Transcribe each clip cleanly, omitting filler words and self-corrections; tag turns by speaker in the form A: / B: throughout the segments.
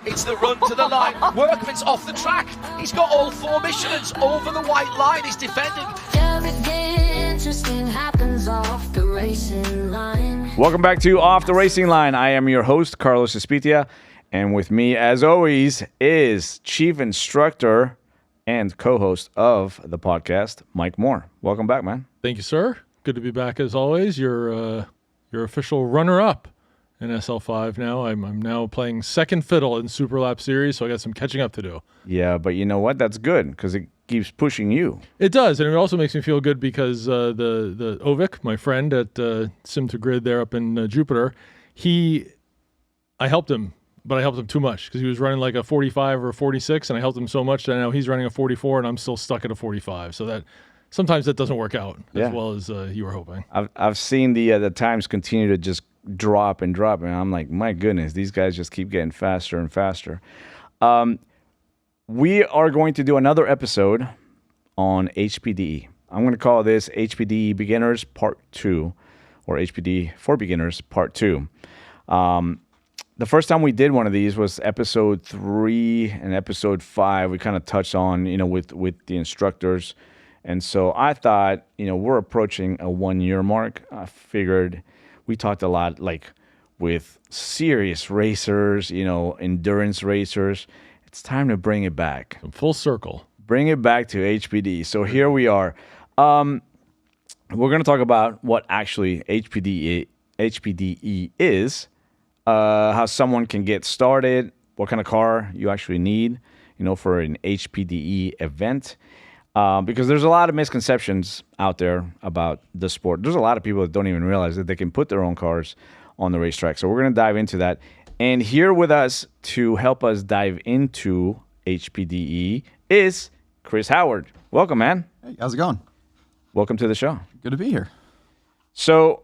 A: It's the run to the line. Workman's off the track. He's got all 4 Michelin's over the white line. He's defending.
B: Everything interesting happens off the racing line.
C: Welcome back to Off the Racing Line. I am your host, Carlos Espitia, and with me, as always, is Chief Instructor and co-host of the podcast, Mike Moore. Welcome back, man.
D: Thank you, sir. Good to be back as always. Your official runner-up in SL5 now. I'm now playing second fiddle in Super Lap Series, so I got some catching up to do.
C: Yeah, but you know what? That's good because it keeps pushing you.
D: It does, and it also makes me feel good because the Ovik, my friend at Sim to Grid there up in Jupiter, I helped him, but I helped him too much because he was running like a 45 or a 46, and I helped him so much that now he's running a 44, and I'm still stuck at a 45. So that sometimes that doesn't work out as well as you were hoping.
C: I've seen the times continue to just drop, and I'm like, my goodness, these guys just keep getting faster and faster. We are going to do another episode on HPDE. I'm going to call this HPDE Beginners Part 2, or HPDE for Beginners Part 2. The first time we did one of these was episode 3 and episode 5. We kind of touched on, with the instructors. And so I thought, we're approaching a 1-year mark. I figured we talked a lot, like with serious racers, endurance racers. It's time to bring it back.
D: Full circle. Bring
C: it back to HPDE. So here we are. We're going to talk about what actually HPDE is, how someone can get started, what kind of car you actually need, for an HPDE event. Because there's a lot of misconceptions out there about the sport. There's a lot of people that don't even realize that they can put their own cars on the racetrack. So we're going to dive into that. And here with us to help us dive into HPDE is Chris Howard. Welcome, man.
E: Hey, how's it going?
C: Welcome to the show.
E: Good to be here.
C: So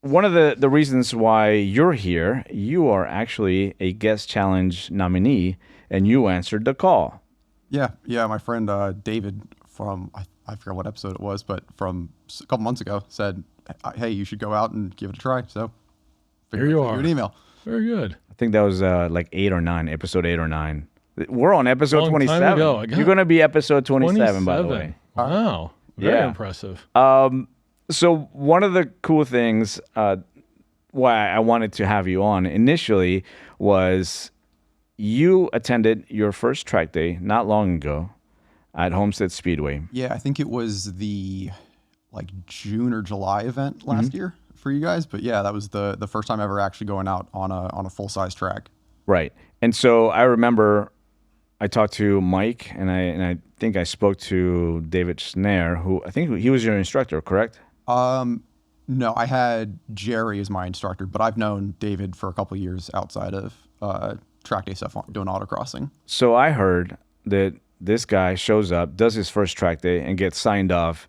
C: one of the reasons why you're here, you are actually a guest challenge nominee, and you answered the call.
E: Yeah. My friend David from, I forget what episode it was, but from a couple months ago said, hey, you should go out and give it a try. So
D: here you are.
E: An email.
D: Very good.
C: I think that was like 8 or 9, episode 8 or 9. We're on episode 27.
D: Time ago.
C: You're going to be episode 27, by the way.
D: Wow. Very impressive.
C: So one of the cool things why I wanted to have you on initially was you attended your first track day not long ago at Homestead Speedway.
E: Yeah, I think it was the June or July event last year for you guys. But yeah, that was the first time ever actually going out on a full-size track.
C: Right. And so I remember I talked to Mike, and I think I spoke to David Snare, who I think he was your instructor, correct?
E: No, I had Jerry as my instructor, but I've known David for a couple of years outside of track day stuff, doing autocrossing.
C: So I heard that this guy shows up, does his first track day, and gets signed off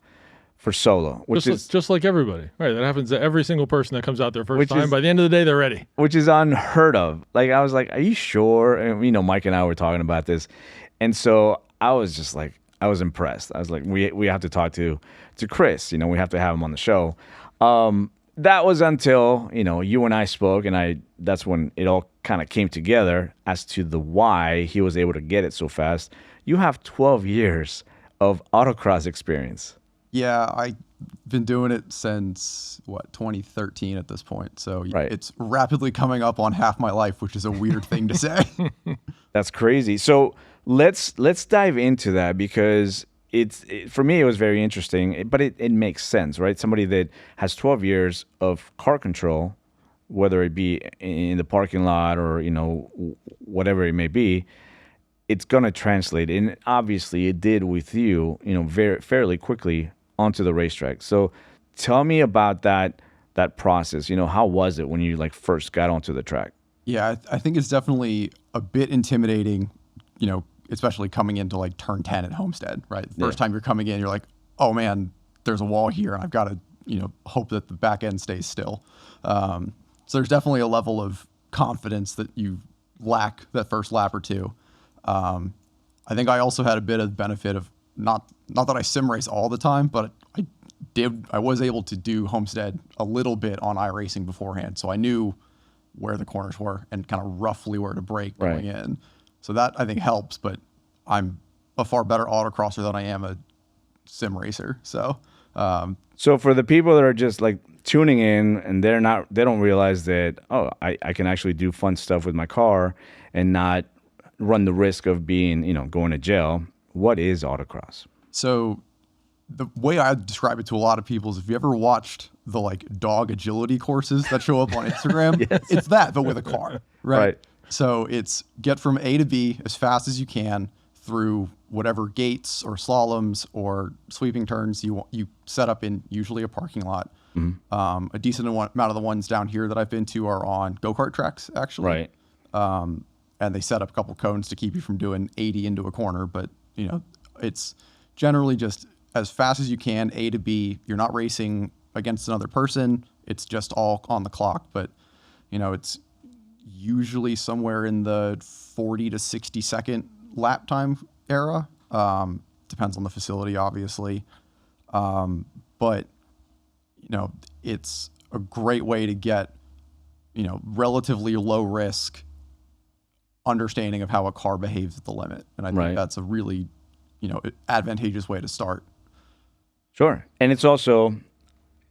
C: for solo, which is
D: just like everybody, right? That happens to every single person that comes out their first time. By the end of the day, they're ready,
C: which is unheard of. Like, I was like, "Are you sure?" And Mike and I were talking about this, and so I was just like, I was impressed. I was like, we have to talk to Chris. We have to have him on the show. That was until you and I spoke, and that's when it all kind of came together as to the why he was able to get it so fast. You have 12 years of autocross experience.
E: Yeah, I've been doing it since, 2013 at this point. So It's rapidly coming up on half my life, which is a weird thing to say.
C: That's crazy. So let's dive into that because for me, it was very interesting, but it makes sense, right? Somebody that has 12 years of car control, whether it be in the parking lot or, whatever it may be, it's going to translate. And obviously it did with you, fairly quickly onto the racetrack. So tell me about that process. How was it when you first got onto the track?
E: Yeah, I think it's definitely a bit intimidating, especially coming into turn 10 at Homestead, right? The first time you're coming in, you're like, oh man, there's a wall here and I've got to, hope that the back end stays still. So there's definitely a level of confidence that you lack that first lap or two. I think I also had a bit of benefit of not that I sim race all the time, but I was able to do Homestead a little bit on iRacing beforehand. So I knew where the corners were and kind of roughly where to brake
C: Right.
E: going in. So that I think helps, but I'm a far better autocrosser than I am a sim racer. So,
C: So for the people that are just like tuning in and they don't realize that, oh, I can actually do fun stuff with my car and not run the risk of being, going to jail. What is autocross?
E: so the way I describe it to a lot of people is if you ever watched the like dog agility courses that show up on Instagram, it's that, but with a car, right?
C: Right.
E: So it's get from A to B as fast as you can through whatever gates or slaloms or sweeping turns you set up in usually a parking lot. A decent amount of the ones down here that I've been to are on go-kart tracks, actually.
C: Right.
E: And they set up a couple cones to keep you from doing 80 into a corner. But, it's generally just as fast as you can, A to B. You're not racing against another person. It's just all on the clock. But, it's usually somewhere in the 40 to 60 second lap time era. Depends on the facility, obviously. But, it's a great way to get, relatively low risk understanding of how a car behaves at the limit. And I think
C: Right.
E: that's a really, advantageous way to start.
C: Sure. And it's also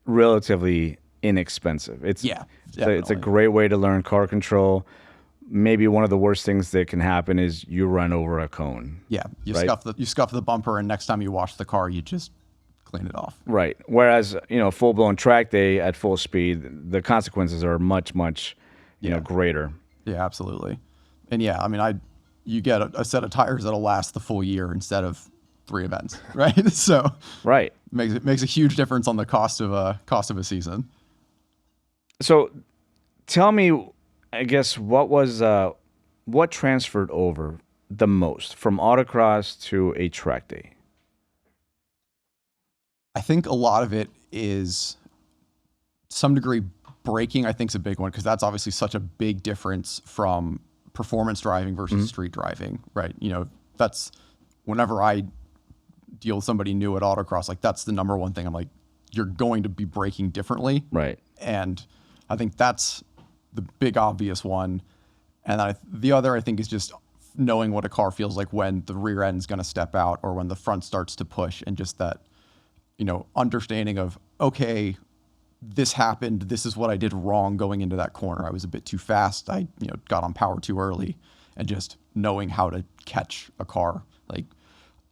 C: relatively inexpensive. It's
E: Yeah,
C: it's a
E: definitely.
C: great way to learn car control. Maybe one of the worst things that can happen is you run over a cone.
E: Yeah, you
C: Right.
E: scuff the bumper, and next time you wash the car, you just clean it off.
C: Right. Whereas, full blown track day at full speed, the consequences are much, much, greater.
E: Yeah, absolutely. And yeah, I mean, you get a set of tires that'll last the full year instead of 3 events, right? So
C: Right.
E: makes a huge difference on the cost of a season.
C: So tell me, I guess, what transferred over the most from autocross to a track day?
E: I think a lot of it is some degree braking. I think is a big one because that's obviously such a big difference from performance driving versus street driving, right? That's whenever I deal with somebody new at autocross, like that's the number one thing. I'm like, you're going to be braking differently.
C: Right.
E: And I think that's the big obvious one. And the other, I think, is just knowing what a car feels like when the rear end is going to step out or when the front starts to push, and just that, understanding of, okay, this happened. This is what I did wrong going into that corner. I was a bit too fast. I, got on power too early, and just knowing how to catch a car. Like,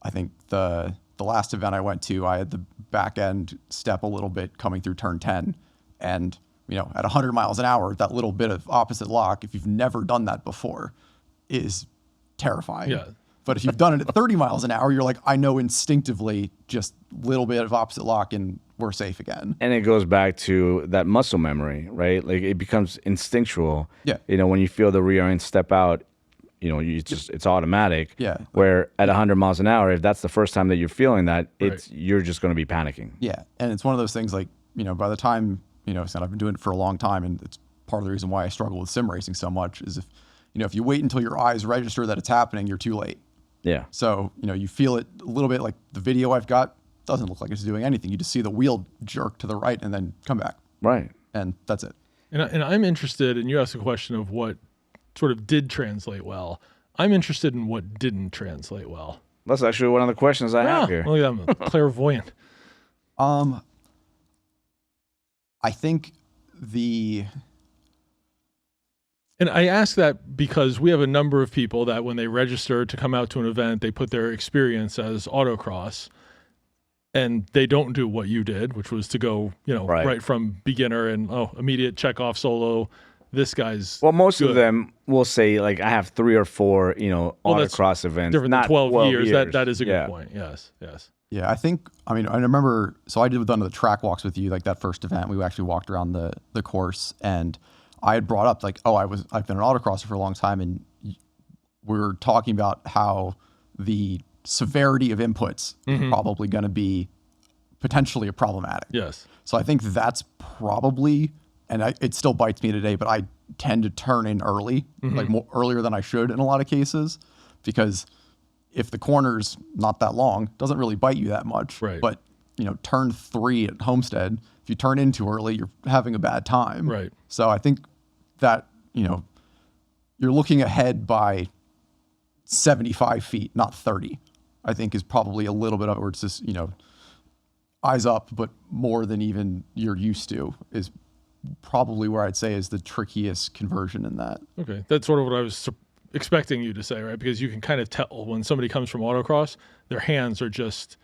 E: I think the last event I went to, I had the back end step a little bit coming through turn 10, and at 100 miles an hour, that little bit of opposite lock, if you've never done that before, is terrifying.
D: Yeah.
E: But if you've done it at 30 miles an hour, you're like, I know instinctively, just little bit of opposite lock and we're safe again.
C: And it goes back to that muscle memory, right? Like it becomes instinctual.
E: Yeah.
C: When you feel the rear end step out, it's automatic.
E: Yeah.
C: Where at 100 miles an hour, if that's the first time that you're feeling that, you're just going to be panicking.
E: Yeah. And it's one of those things like, by the time, so I've been doing it for a long time, and it's part of the reason why I struggle with sim racing so much is if you wait until your eyes register that it's happening, you're too late.
C: Yeah.
E: So, you feel it a little bit. Like the video I've got doesn't look like it's doing anything. You just see the wheel jerk to the right and then come back.
C: Right.
E: And that's it.
D: And I'm interested, and you asked a question of what sort of did translate well. I'm interested in what didn't translate well.
C: That's actually one of the questions I have here.
D: Well, yeah, I'm clairvoyant.
E: I think
D: And I ask that because we have a number of people that when they register to come out to an event, they put their experience as autocross, and they don't do what you did, which was to go, right from beginner and immediate check off solo. This guy's
C: Most
D: good.
C: of them will say like I have 3 or 4, autocross events.
D: Different
C: not
D: than 12 years.
C: years.
D: That is a good
C: Yeah.
D: point. Yes.
E: Yeah, I remember, so I did one of the track walks with you, like that first event. We actually walked around the course, and I had brought up like, I've been an autocrosser for a long time, and we were talking about how the severity of inputs is probably going to be potentially problematic.
D: Yes.
E: So I think that's probably, and it still bites me today, but I tend to turn in early, like more earlier than I should in a lot of cases, because if the corner's not that long, it doesn't really bite you that much.
D: Right.
E: But, turn 3 at Homestead, if you turn in too early, you're having a bad time.
D: Right.
E: So I think that you're looking ahead by 75 feet, not 30, I think is probably a little bit of where it's just, eyes up, but more than even you're used to is probably where I'd say is the trickiest conversion in that.
D: Okay. That's sort of what I was expecting you to say, right? Because you can kind of tell when somebody comes from autocross, their hands are just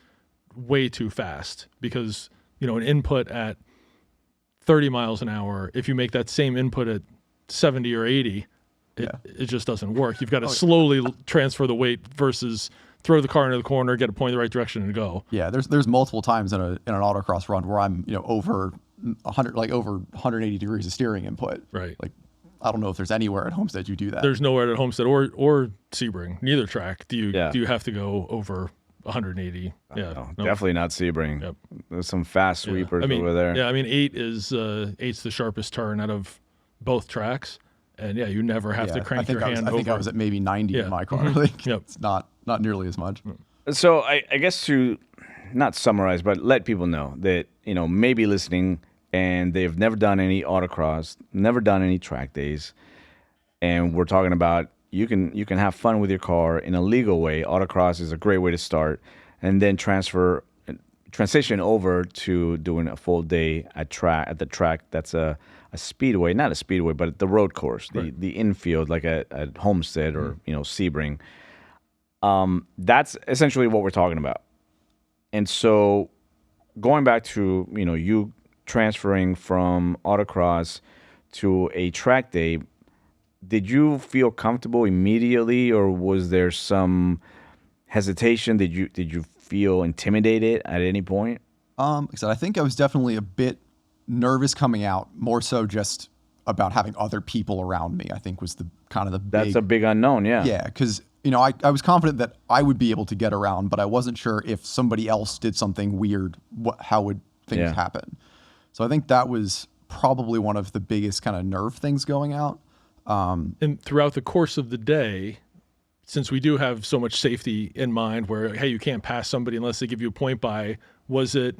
D: way too fast because, an input at 30 miles an hour, if you make that same input at 70 or 80, it just doesn't work. You've got to slowly transfer the weight versus throw the car into the corner, get a point in the right direction, and go.
E: Yeah, there's multiple times in an autocross run where I'm over 180 degrees of steering input.
D: Right.
E: Like I don't know if there's anywhere at Homestead you do that.
D: There's nowhere at Homestead or Sebring, neither track do you have to go over 180. Yeah,
C: no, definitely not Sebring.
D: Yep.
C: There's some fast sweepers over there.
D: Yeah, I mean 8's the sharpest turn out of both tracks. And you never have to crank your hand over.
E: I think I was at maybe 90 in my car. Like, it's not nearly as much.
C: So I guess to not summarize, but let people know that, maybe listening and they've never done any autocross, never done any track days. And we're talking about you can have fun with your car in a legal way. Autocross is a great way to start, and then transition over to doing a full day at the track. That's a speedway, not a speedway, but the road course, the infield, like at Homestead or Sebring. That's essentially what we're talking about. And so going back to you transferring from autocross to a track day, did you feel comfortable immediately, or was there some hesitation? Did you feel intimidated at any point?
E: Like I said, I think I was definitely a bit nervous coming out, more so just about having other people around me. I think was the
C: That's a big unknown.
E: Yeah, because I was confident that I would be able to get around, but I wasn't sure if somebody else did something weird, how would things happen. So I think that was probably one of the biggest kind of nerve things going out.
D: And throughout the course of the day, since we do have so much safety in mind where, hey, you can't pass somebody unless they give you a point by, was it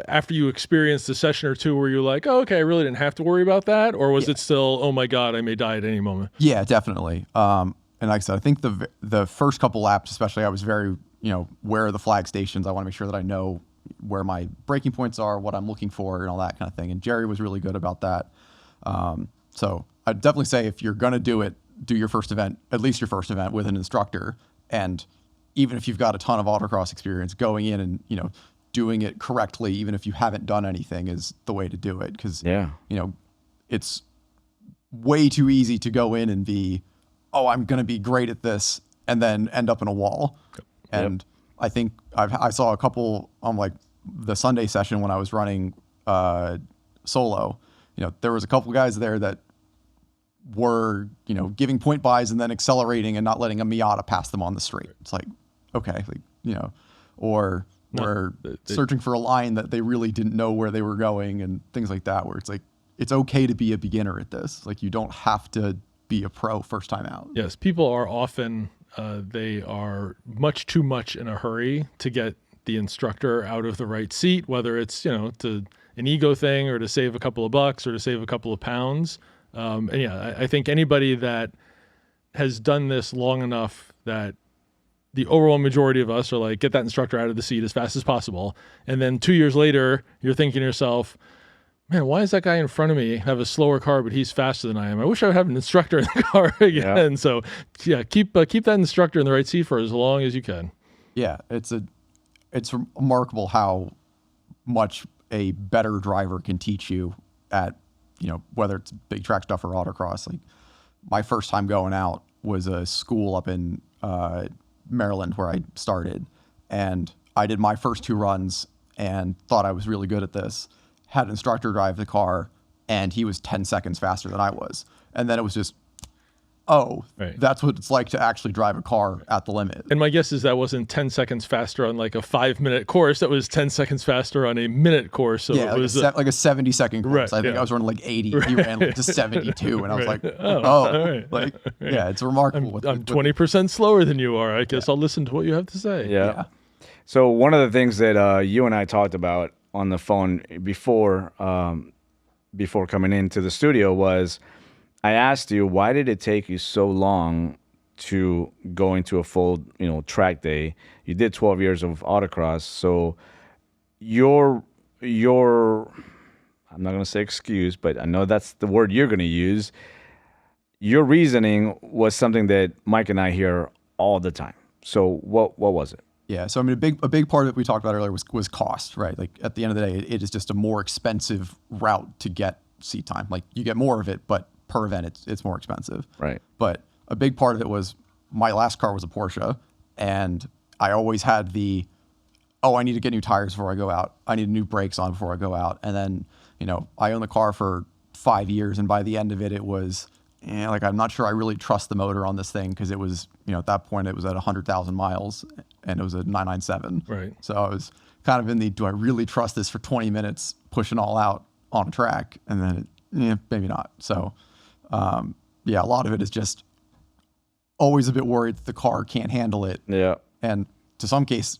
D: after you experienced a session or two where you're like, oh, okay, I really didn't have to worry about that? Or was it still, oh my God, I may die at any moment?
E: Yeah, definitely. And like I said, I think the first couple laps, especially, I was very, where are the flag stations? I want to make sure that I know where my braking points are, what I'm looking for, and all that kind of thing. And Jerry was really good about that. So I'd definitely say if you're going to do it, do your first event, at least your first event with an instructor. And even if you've got a ton of autocross experience, going in and, doing it correctly, even if you haven't done anything, is the way to do it. Because, it's way too easy to go in and be, oh, I'm going to be great at this, and then end up in a wall. And I think I saw a couple on like the Sunday session when I was running solo. There was a couple guys there that were, giving point buys and then accelerating and not letting a Miata pass them on the straight. It's like, okay, or we're searching for a line that they really didn't know where they were going and things like that, where it's like, it's okay to be a beginner at this. Like, you don't have to be a pro first time out.
D: Yes, people are often, they are much too much in a hurry to get the instructor out of the right seat, whether it's, to an ego thing or to save a couple of bucks or to save a couple of pounds. I think anybody that has done this long enough that the overall majority of us are like, get that instructor out of the seat as fast as possible. And then 2 years later, you're thinking to yourself, man, why is that guy in front of me have a slower car, but he's faster than I am? I wish I would have an instructor in the car again. Yeah. So keep that instructor in the right seat for as long as you can.
E: Yeah. It's remarkable how much a better driver can teach you at, whether it's big track stuff or autocross. Like, my first time going out was a school up in Maryland where I started, and I did my first 2 runs and thought I was really good at this. Had an instructor drive the car, and he was 10 seconds faster than I was. And then it was just, that's what it's like to actually drive a car at the limit.
D: And my guess is that wasn't 10 seconds faster on like a 5-minute course. That was 10 seconds faster on a minute course. So
E: yeah,
D: it was
E: like a 70-second course. Right, I think I was running like 80. Right. He ran like to 72, and I was like, it's remarkable.
D: I'm 20% slower than you are. I guess I'll listen to what you have to say.
C: Yeah. So one of the things that you and I talked about on the phone before coming into the studio was, I asked you, why did it take you so long to go into a full, track day? You did 12 years of autocross, so your I'm not going to say excuse, but I know that's the word you're going to use. Your reasoning was something that Mike and I hear all the time. So what was it?
E: Yeah, so I mean, a big part of it we talked about earlier was cost, right? Like at the end of the day, it is just a more expensive route to get seat time. Like you get more of it, but per event, it's more expensive.
C: Right.
E: But a big part of it was my last car was a Porsche, and I always had I need to get new tires before I go out. I need new brakes on before I go out. And then, I owned the car for 5 years, and by the end of it, it was like I'm not sure I really trust the motor on this thing because it was, at that point it was at 100,000 miles, and it was a 997.
D: Right.
E: So I was kind of in do I really trust this for 20 minutes pushing all out on a track? And then maybe not. So a lot of it is just always a bit worried that the car can't handle it.
C: Yeah.
E: And to some case,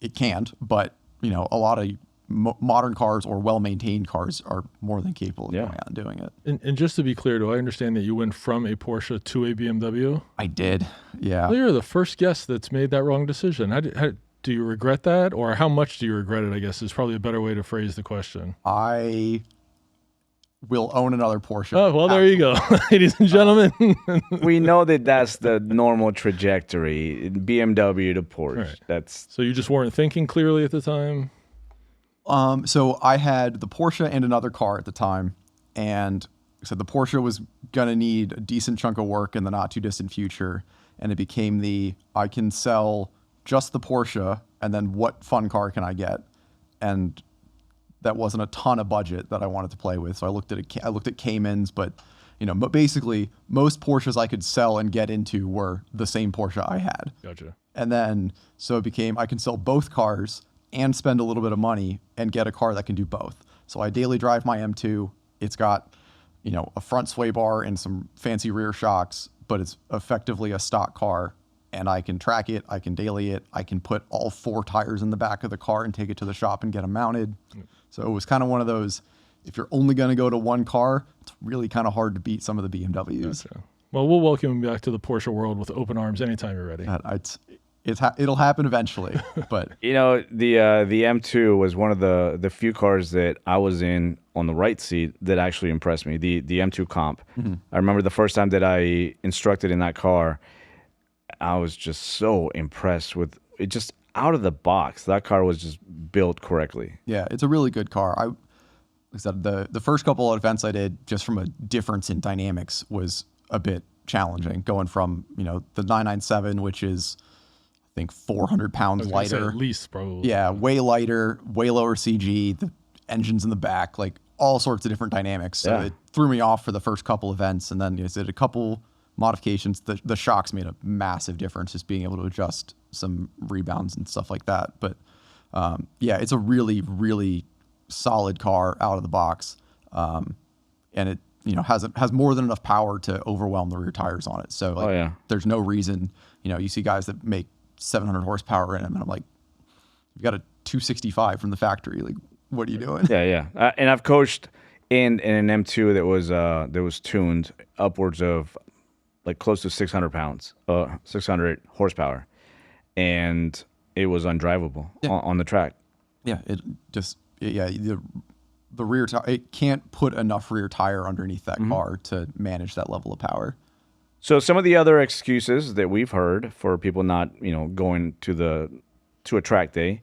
E: it can't. But a lot of modern cars or well-maintained cars are more than capable of going out and doing it.
D: And just to be clear, do I understand that you went from a Porsche to a BMW?
E: I did. Yeah.
D: Well, you're the first guest that's made that wrong decision. How do you regret that, or how much do you regret it? I guess is probably a better way to phrase the question.
E: I will own another Porsche.
D: Oh, well, there you go, ladies and gentlemen.
C: We know that that's the normal trajectory, BMW to Porsche.
D: Right.
C: That's
D: So you just weren't thinking clearly at the time?
E: So I had the Porsche and another car at the time, and so the Porsche was gonna need a decent chunk of work in the not too distant future, and it became I can sell just the Porsche, and then what fun car can I get? And that wasn't a ton of budget that I wanted to play with, so I looked at Caymans, but basically most Porsches I could sell and get into were the same Porsche I had.
D: Gotcha.
E: And then so it became I can sell both cars and spend a little bit of money and get a car that can do both. So I daily drive my M2. It's got, a front sway bar and some fancy rear shocks, but it's effectively a stock car. And I can track it, I can daily it, I can put all 4 tires in the back of the car and take it to the shop and get them mounted. So it was kind of one of those, if you're only going to go to one car, it's really kind of hard to beat some of the BMWs.
D: Gotcha. Well, we'll welcome you back to the Porsche world with open arms anytime you're ready.
E: It'll happen eventually, but
C: the M2 was one of the few cars that I was in on the right seat that actually impressed me. The M2 Comp. Mm-hmm. I remember the first time that I instructed in that car, I was just so impressed with it. Just out of the box, that car was just built correctly.
E: Yeah, it's a really good car. Like I said, the first couple of events I did, just from a difference in dynamics, was a bit challenging. Going from the 997, which is I think 400 pounds lighter,
D: at least probably.
E: Yeah, way lighter, way lower CG. The engine's in the back, like all sorts of different dynamics. So it threw me off for the first couple events, and then did a couple modifications. The shocks made a massive difference, just being able to adjust some rebounds and stuff like that. But it's a really, really solid car out of the box, and it has more than enough power to overwhelm the rear tires on it. So there's no reason. You see guys that make 700 horsepower in them, and I'm like, you've got a 265 from the factory. Like, what are you doing?
C: Yeah. And I've coached in an M2 that was tuned upwards of like close to 600 pounds, 600 horsepower, and it was undrivable on the track.
E: Yeah, it just the rear tire, it can't put enough rear tire underneath that car to manage that level of power.
C: So some of the other excuses that we've heard for people not, going to a track day,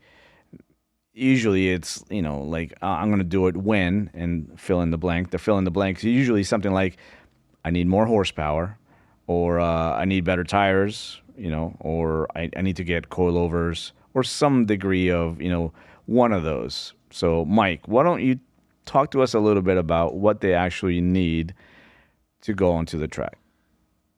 C: usually it's, like I'm going to do it when and fill in the blank. The fill in the blank is usually something like I need more horsepower, or I need better tires, or I need to get coilovers, or some degree of, one of those. So Mike, why don't you talk to us a little bit about what they actually need to go onto the track?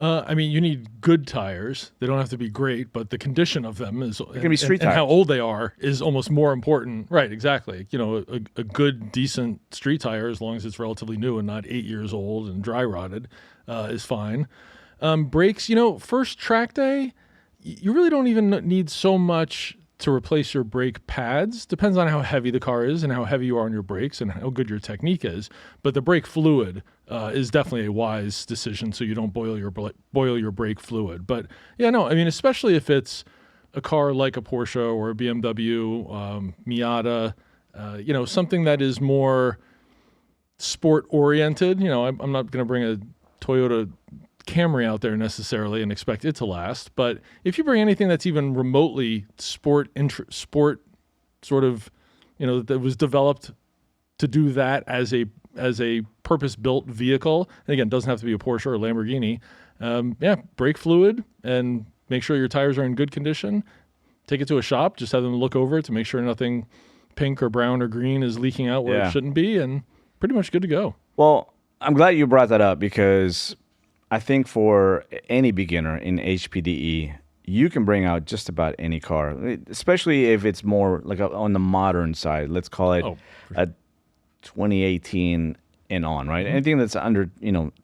D: You need good tires. They don't have to be great, but the condition of them is,
C: it can be street tires.
D: And how old they are is almost more important. Right, exactly. A good, decent street tire, as long as it's relatively new and not 8 years old and dry rotted, is fine. Brakes, first track day, you really don't even need so much to replace your brake pads. Depends on how heavy the car is and how heavy you are on your brakes and how good your technique is. But the brake fluid is definitely a wise decision, so you don't boil your brake fluid. But yeah, no, I mean, especially if it's a car like a Porsche or a BMW, Miata, something that is more sport oriented. I'm not going to bring a Toyota Camry out there necessarily and expect it to last. But if you bring anything that's even remotely sport sort of, that was developed to do that as a purpose-built vehicle, and again, doesn't have to be a Porsche or a Lamborghini. Brake fluid and make sure your tires are in good condition. Take it to a shop, just have them look over it to make sure nothing pink or brown or green is leaking out where it shouldn't be, and pretty much good to go.
C: Well, I'm glad you brought that up because I think for any beginner in HPDE, you can bring out just about any car, especially if it's more like on the modern side. Let's call it a 2018 and on, right?
D: Mm-hmm.
C: Anything that's under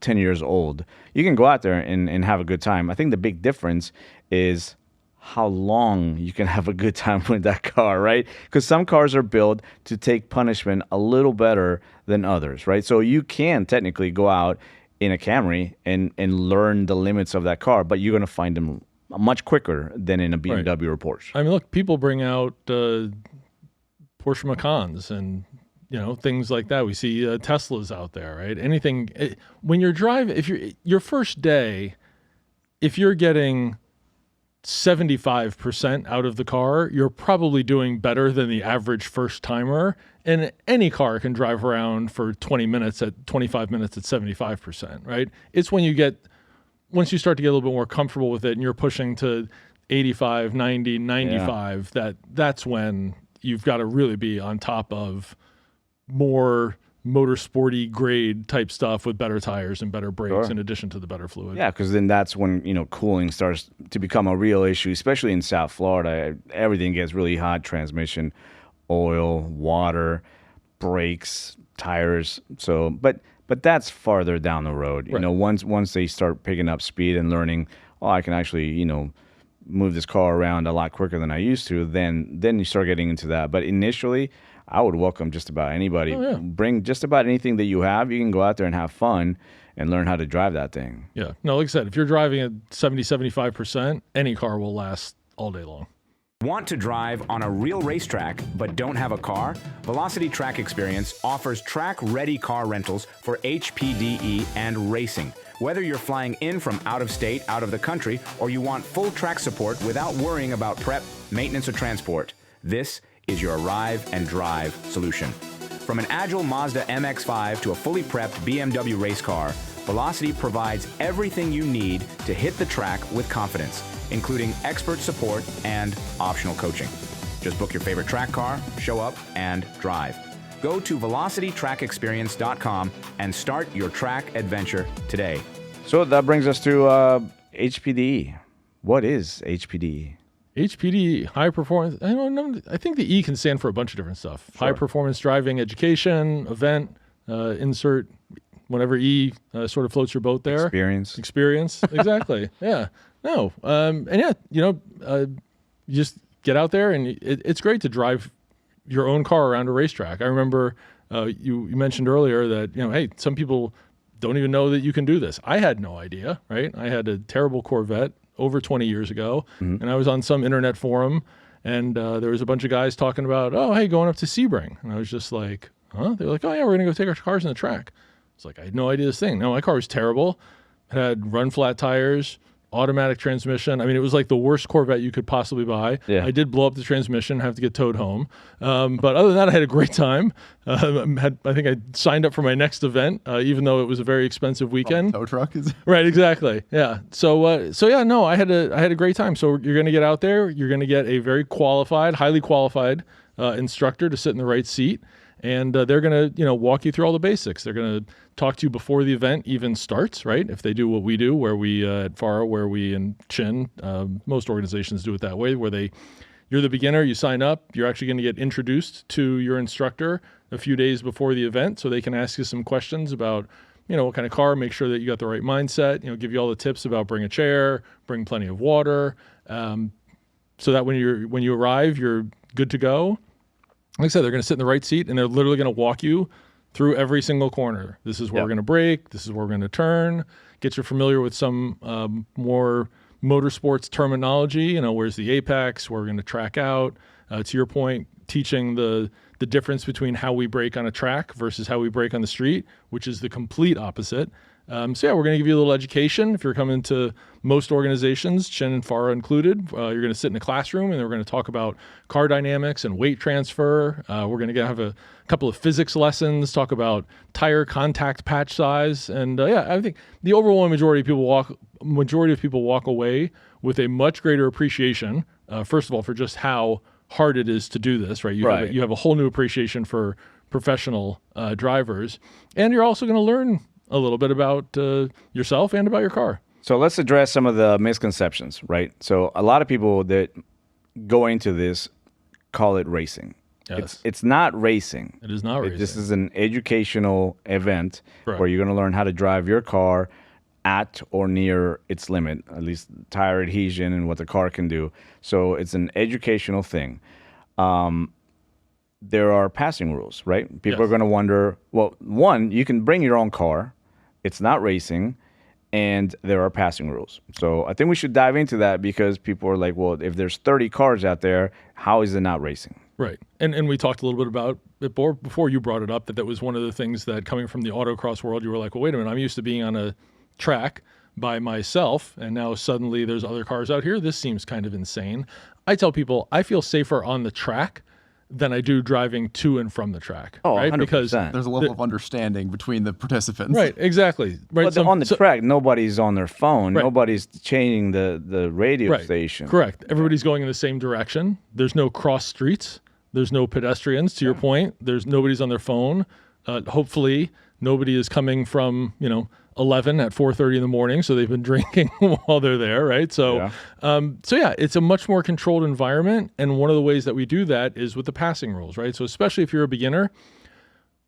C: 10 years old, you can go out there and have a good time. I think the big difference is how long you can have a good time with that car, right? Because some cars are built to take punishment a little better than others, right? So you can technically go out in a Camry and learn the limits of that car, but you're going to find them much quicker than in a BMW or Porsche.
D: I mean, look, people bring out Porsche Macans and things like that. We see Teslas out there, right? Anything when you're driving, if your first day, if you're getting 75% out of the car, you're probably doing better than the average first timer. And any car can drive around for 25 minutes at 75%, right? It's once you start to get a little bit more comfortable with it and you're pushing to 85, 90, 95, that's when you've got to really be on top of more motorsporty grade type stuff with better tires and better brakes in addition to the better fluid.
C: Yeah, because then that's when cooling starts to become a real issue, especially in South Florida. Everything gets really hot: transmission, oil, water, brakes, tires. So, but that's farther down the road.
D: Right.
C: Once they start picking up speed and learning, I can actually move this car around a lot quicker than I used to. Then you start getting into that. But initially, I would welcome just about anybody.
D: Oh, yeah.
C: Bring just about anything that you have. You can go out there and have fun and learn how to drive that thing.
D: Yeah. No, like I said, if you're driving at 70, 75%, any car will last all day long.
F: Want to drive on a real racetrack but don't have a car? Velocity Track Experience offers track-ready car rentals for HPDE and racing. Whether you're flying in from out of state, out of the country, or you want full track support without worrying about prep, maintenance, or transport, this is your arrive and drive solution. From an agile Mazda MX-5 to a fully prepped BMW race car, Velocity provides everything you need to hit the track with confidence, including expert support and optional coaching. Just book your favorite track car, show up, and drive. Go to velocitytrackexperience.com and start your track adventure today.
C: So that brings us to HPDE. What is HPDE?
D: HPDE, high performance. I think the E can stand for a bunch of different stuff. High performance driving education, event, insert whatever E sort of floats your boat there. Experience. Exactly. Yeah. No. You just get out there and it's great to drive your own car around a racetrack. I remember you mentioned earlier that, hey, some people don't even know that you can do this. I had no idea, right? I had a terrible Corvette over 20 years ago, and I was on some internet forum, and there was a bunch of guys talking about, going up to Sebring. And I was just like, huh? They're like, oh, yeah, we're going to go take our cars in the track. It's like, I had no idea this thing. No, my car was terrible. It had run flat tires, automatic transmission. I mean, it was like the worst Corvette you could possibly buy. Yeah. I did blow up the transmission, have to get towed home. But other than that, I had a great time. I think I signed up for my next event, even though it was a very expensive weekend.
E: Tow truck is
D: right, exactly. Yeah. So yeah, no, I had a great time. So you're going to get out there. You're going to get a very qualified, highly qualified instructor to sit in the right seat. And they're going to, walk you through all the basics. They're going to talk to you before the event even starts, right? If they do what we do, where we at FARA, where we in Chin, most organizations do it that way, where you're the beginner, you sign up, you're actually going to get introduced to your instructor a few days before the event, so they can ask you some questions about, what kind of car, make sure that you got the right mindset, give you all the tips about bring a chair, bring plenty of water. so that when you arrive, you're good to go. Like I said, they're going to sit in the right seat, and they're literally going to walk you through every single corner. This is where we're going to brake. This is where we're going to turn. Get you familiar with some more motorsports terminology. You know, where's the apex? Where we're going to track out. To your point, teaching the difference between how we brake on a track versus how we brake on the street, which is the complete opposite. So yeah, we're going to give you a little education. If you're coming to most organizations, Chen and Farah included, you're going to sit in a classroom and we're going to talk about car dynamics and weight transfer. We're going to have a couple of physics lessons, talk about tire contact patch size. And yeah, I think the overwhelming majority of people walk away with a much greater appreciation, first of all, for just how hard it is to do this, right? You have a whole new appreciation for professional drivers. And you're also going to learn a little bit about yourself and about your car.
C: So let's address some of the misconceptions, right? So a lot of people that go into this call it racing.
D: Yes.
C: It's not racing.
D: It is not racing.
C: This is an educational event
D: Correct.
C: where you're going to learn how to drive your car at or near its limit, at least tire adhesion and what the car can do. So it's an educational thing. There are passing rules, right? People are going to wonder, well, one, you can bring your own car. It's not racing, and there are passing rules. So I think we should dive into that because people are like, well, if there's 30 cars out there, how is it not racing?
D: Right. And we talked a little bit about it before you brought it up, that was one of the things that coming from the autocross world, you were like, well, wait a minute, I'm used to being on a track by myself, and now suddenly there's other cars out here. This seems kind of insane. I tell people I feel safer on the track than I do driving to and from the track.
C: Oh,
D: right?
C: 100%.
D: Because
E: There's a level of understanding between the participants.
D: right, exactly. Right.
C: But on the track, nobody's on their phone.
D: Right.
C: Nobody's changing the radio station.
D: Correct. Everybody's going in the same direction. There's no cross streets. There's no pedestrians, to your point. Nobody's on their phone. Hopefully, nobody is coming from, 11 at 4:30 in the morning, so they've been drinking while they're there, right? So, yeah, it's a much more controlled environment, and one of the ways that we do that is with the passing rules, right? So especially if you're a beginner,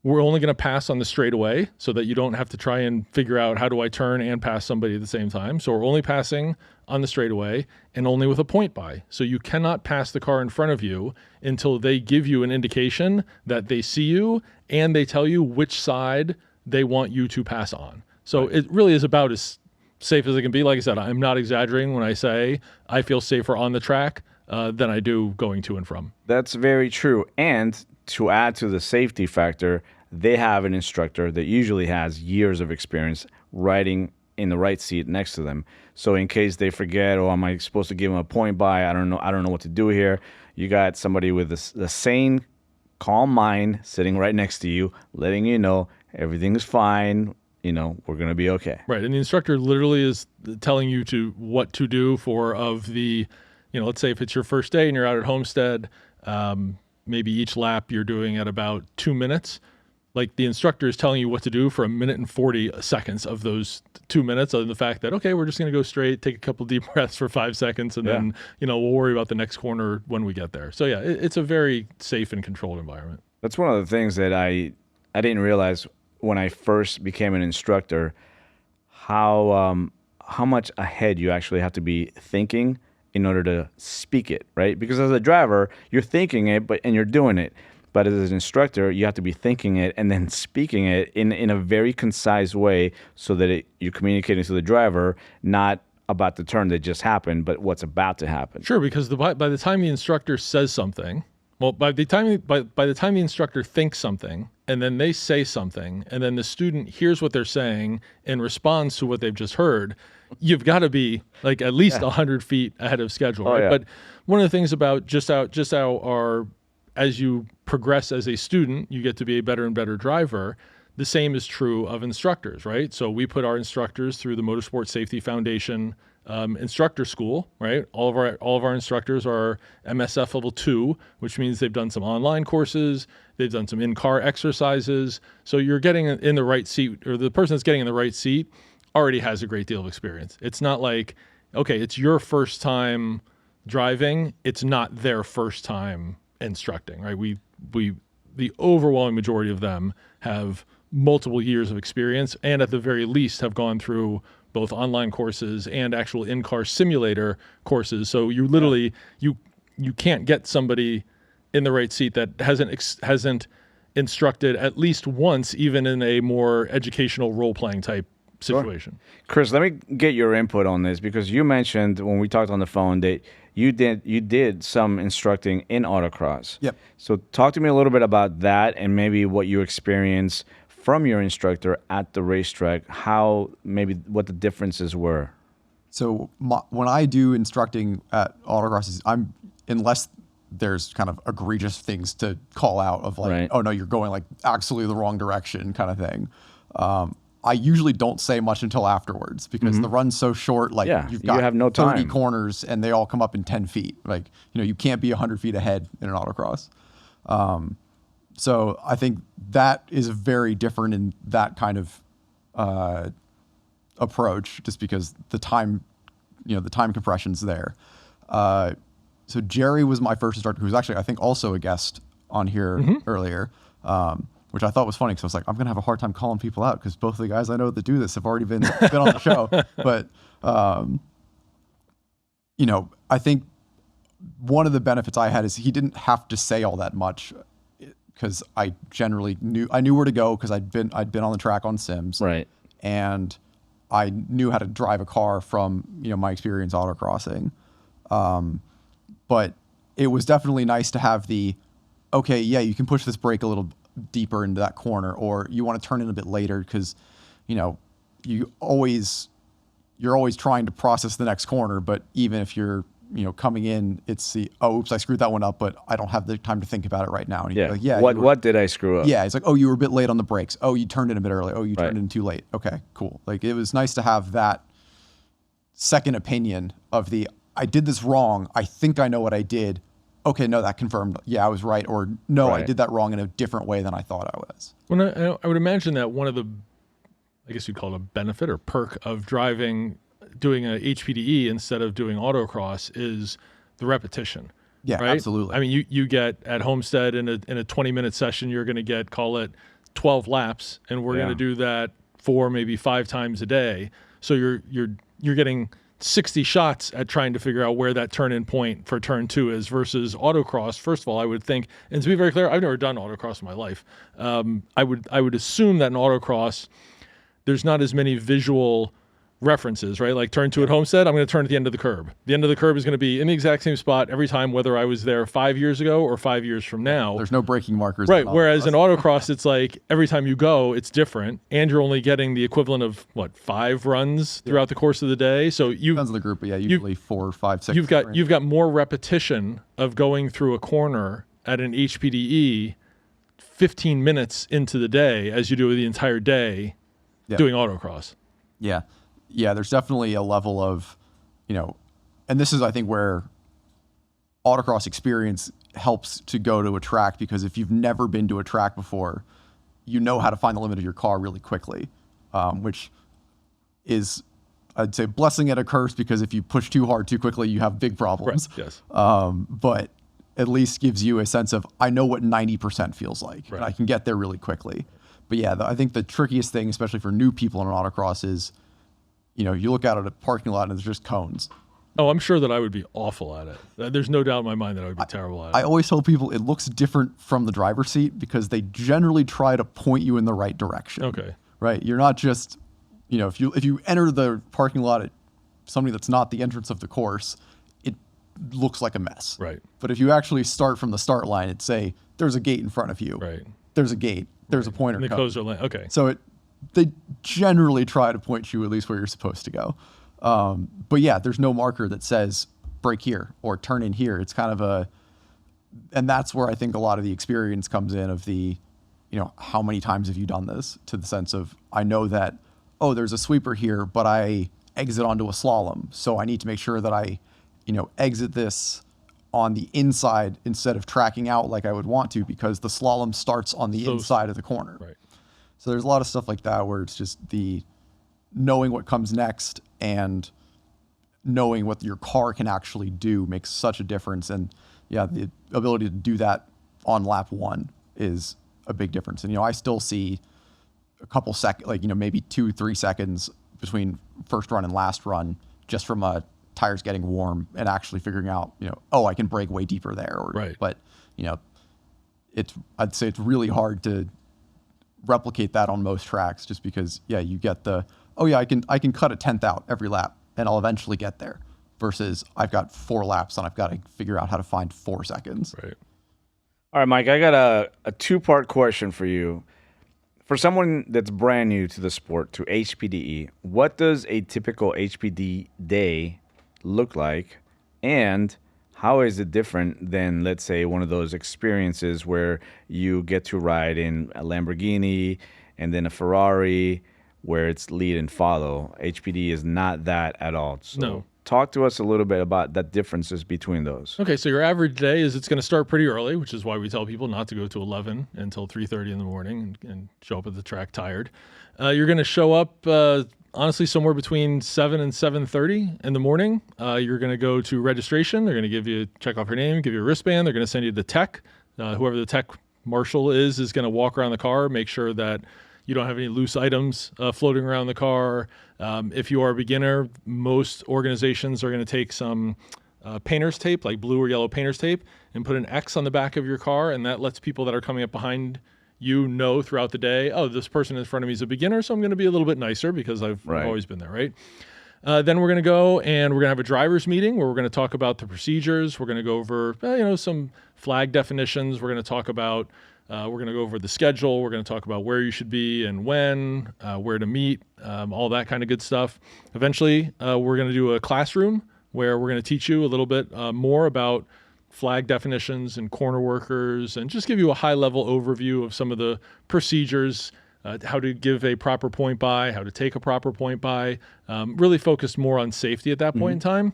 D: we're only going to pass on the straightaway so that you don't have to try and figure out how do I turn and pass somebody at the same time. So we're only passing on the straightaway and only with a point by. So you cannot pass the car in front of you until they give you an indication that they see you and they tell you which side they want you to pass on. So it really is about as safe as it can be. Like I said, I'm not exaggerating when I say I feel safer on the track than I do going to and from.
C: That's very true. And to add to the safety factor, they have an instructor that usually has years of experience riding in the right seat next to them. So in case they forget, oh, am I supposed to give them a point by? I don't know what to do here. You got somebody with the sane, calm mind sitting right next to you, letting you know everything is fine. We're going to be okay.
D: Right. And the instructor literally is telling you what to do let's say if it's your first day and you're out at Homestead, maybe each lap you're doing at about 2 minutes. Like the instructor is telling you what to do for 1 minute and 40 seconds of those 2 minutes, other than the fact that, okay, we're just going to go straight, take a couple deep breaths for 5 seconds, and then, we'll worry about the next corner when we get there. So yeah, it's a very safe and controlled environment.
C: That's one of the things that I didn't realize when I first became an instructor, how much ahead you actually have to be thinking in order to speak it, right? Because as a driver, you're thinking it, and you're doing it. But as an instructor, you have to be thinking it and then speaking it in a very concise way so that you're communicating to the driver, not about the turn that just happened, but what's about to happen.
D: Sure, because by the time the instructor says something, by the time the instructor thinks something, and then they say something, and then the student hears what they're saying and responds to what they've just heard, you've got to be like at least 100 feet ahead of schedule, right? But one of the things about just how as you progress as a student, you get to be a better and better driver. The same is true of instructors, right? So we put our instructors through the Motorsport Safety Foundation instructor school, right? All of our instructors are MSF level 2, which means they've done some online courses, they've done some in-car exercises. So you're getting in the right seat, or the person that's getting in the right seat already has a great deal of experience. It's not like, okay, it's your first time driving, it's not their first time instructing, right? The overwhelming majority of them have multiple years of experience and at the very least have gone through both online courses and actual in-car simulator courses. So you literally you can't get somebody in the right seat that hasn't instructed at least once, even in a more educational role-playing type situation.
C: Chris, let me get your input on this, because you mentioned when we talked on the phone that you did some instructing in autocross.
E: Yep.
C: So talk to me a little bit about that, and maybe what you experienced from your instructor at the racetrack, what the differences were.
E: So when I do instructing at autocrosses, unless there's kind of egregious things to call out of like,
C: Right.
E: oh no, you're going like absolutely the wrong direction kind of thing. I usually don't say much until afterwards, because the run's so short. Like you've got
C: you have no
E: 30
C: time.
E: corners and they all come up in 10 feet. Like, you can't be 100 feet ahead in an autocross. So I think that is very different in that kind of approach, just because the time compression's there. So Jerry was my first instructor, who was actually, I think, also a guest on here earlier, which I thought was funny, because I was like, I'm going to have a hard time calling people out, because both of the guys I know that do this have already been on the show. But, I think one of the benefits I had is he didn't have to say all that much, because I generally knew where to go, because I'd been on the track on sims.
C: Right.
E: And I knew how to drive a car from, my experience autocrossing. But it was definitely nice to have you can push this brake a little deeper into that corner, or you want to turn in a bit later, because, you're always trying to process the next corner. But even if you're, coming in, it's oops, I screwed that one up, but I don't have the time to think about it right now. And you're like,
C: what did I screw up?
E: Yeah, it's like, oh, you were a bit late on the brakes. Oh, you turned in a bit early. Oh, you turned in too late. Okay, cool. Like, it was nice to have that second opinion of I did this wrong. I think I know what I did. Okay, no, that confirmed. Yeah, I was right. Or no, I did that wrong in a different way than I thought I was.
D: Well, I would imagine that one of the, I guess you'd call it a benefit or perk of doing a HPDE instead of doing autocross is the repetition.
E: Yeah,
D: right?
E: absolutely.
D: I mean, you get at Homestead in a 20-minute session, you're going to get, call it 12 laps, and we're going to do that 4, maybe 5 times a day. So you're getting 60 shots at trying to figure out where that turn-in point for turn 2 is, versus autocross. First of all, I would think, and to be very clear, I've never done autocross in my life. I would assume that in autocross, there's not as many visual references, right? Like turn 2 at Homestead, I'm going to turn at the end of the curb. The end of the curb is going to be in the exact same spot every time, whether I was there 5 years ago or 5 years from now.
E: There's no braking markers.
D: Right. Whereas in autocross, it's like every time you go, it's different, and you're only getting the equivalent of 5 runs throughout the course of the day. So
E: depends on the group, but usually 4, 5, 6.
D: You've got more repetition of going through a corner at an HPDE 15 minutes into the day as you do the entire day doing autocross.
E: Yeah. Yeah, there's definitely a level of, and this is, I think, where autocross experience helps to go to a track, because if you've never been to a track before, you know how to find the limit of your car really quickly, which is, I'd say, blessing and a curse, because if you push too hard too quickly, you have big problems.
D: Right. Yes.
E: But at least gives you a sense of, I know what 90% feels like,
D: right,
E: and I can get there really quickly. But yeah, I think the trickiest thing, especially for new people in an autocross, is, you look out at a parking lot and there's just cones.
D: Oh, I'm sure that I would be awful at it. There's no doubt in my mind that I would be terrible at it.
E: I always tell people it looks different from the driver's seat, because they generally try to point you in the right direction.
D: Okay.
E: Right? You're not just, if you enter the parking lot at somebody that's not the entrance of the course, it looks like a mess.
D: Right.
E: But if you actually start from the start line and say, there's a gate in front of you.
D: Right.
E: There's a gate. There's a pointer
D: And they
E: code.
D: close their lane. Okay.
E: So they generally try to point you at least where you're supposed to go. But yeah, there's no marker that says brake here or turn in here. It's kind of and that's where I think a lot of the experience comes in of how many times have you done this, to the sense of, I know that, there's a sweeper here, but I exit onto a slalom. So I need to make sure that I, exit this on the inside instead of tracking out like I would want to, because the slalom starts on the inside of the corner.
D: Right.
E: So there's a lot of stuff like that where it's just the knowing what comes next and knowing what your car can actually do makes such a difference. And yeah, the ability to do that on lap 1 is a big difference. And, I still see a couple seconds, maybe 2-3 seconds between first run and last run, just from tires getting warm and actually figuring out, oh, I can brake way deeper there.
D: Right.
E: But, I'd say it's really hard to replicate that on most tracks, just because, you get I can cut a 10th out every lap and I'll eventually get there, versus I've got 4 laps and I've got to figure out how to find 4 seconds.
D: Right.
C: All right, Mike, I got a 2-part question for you. For someone that's brand new to the sport, to HPDE, what does a typical HPD day look like? And how is it different than, let's say, one of those experiences where you get to ride in a Lamborghini and then a Ferrari where it's lead and follow? HPD is not that at all. So
D: No.
C: Talk to us a little bit about the differences between those.
D: Okay, so your average day is it's going to start pretty early, which is why we tell people not to go to 11 until 3:30 in the morning and show up at the track tired. You're going to show up, honestly, somewhere between 7 and 7:30 in the morning. You're going to go to registration. They're going to check off your name, give you a wristband. They're going to send you the tech. Whoever the tech marshal is going to walk around the car, make sure that you don't have any loose items floating around the car. If you are a beginner, most organizations are going to take some painter's tape, like blue or yellow painter's tape, and put an X on the back of your car, and that lets people that are coming up behind you know throughout the day, oh, this person in front of me is a beginner, so I'm going to be a little bit nicer because I've always been there, right? Then we're going to go and we're going to have a driver's meeting where we're going to talk about the procedures. We're going to go over, some flag definitions. We're going to talk about we're going to go over the schedule. We're going to talk about where you should be and when, where to meet, all that kind of good stuff. Eventually, we're going to do a classroom where we're going to teach you a little bit more about flag definitions and corner workers, and just give you a high-level overview of some of the procedures, how to give a proper point by, how to take a proper point by, really focused more on safety at that point in time.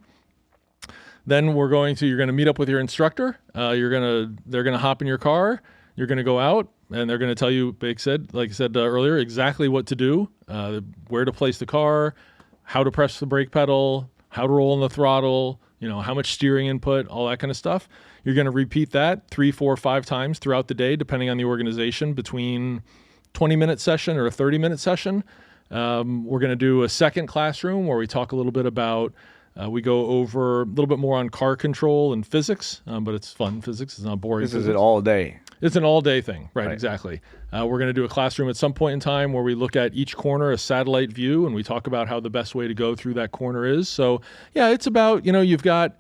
D: Then you're going to meet up with your instructor. They're going to hop in your car. You're going to go out, and they're going to tell you, like I said earlier, exactly what to do, where to place the car, how to press the brake pedal, how to roll on the throttle, how much steering input, all that kind of stuff. You're going to repeat that 3, 4, 5 times throughout the day, depending on the organization, between 20-minute session or a 30-minute session. We're going to do a second classroom where we talk a little bit about, we go over a little bit more on car control and physics, but it's fun physics. It's not boring.
C: This
D: physics.
C: is it all day.
D: It's an all-day thing, right? Exactly. We're going to do a classroom at some point in time where we look at each corner, a satellite view, and we talk about how the best way to go through that corner is. So, it's about, you've got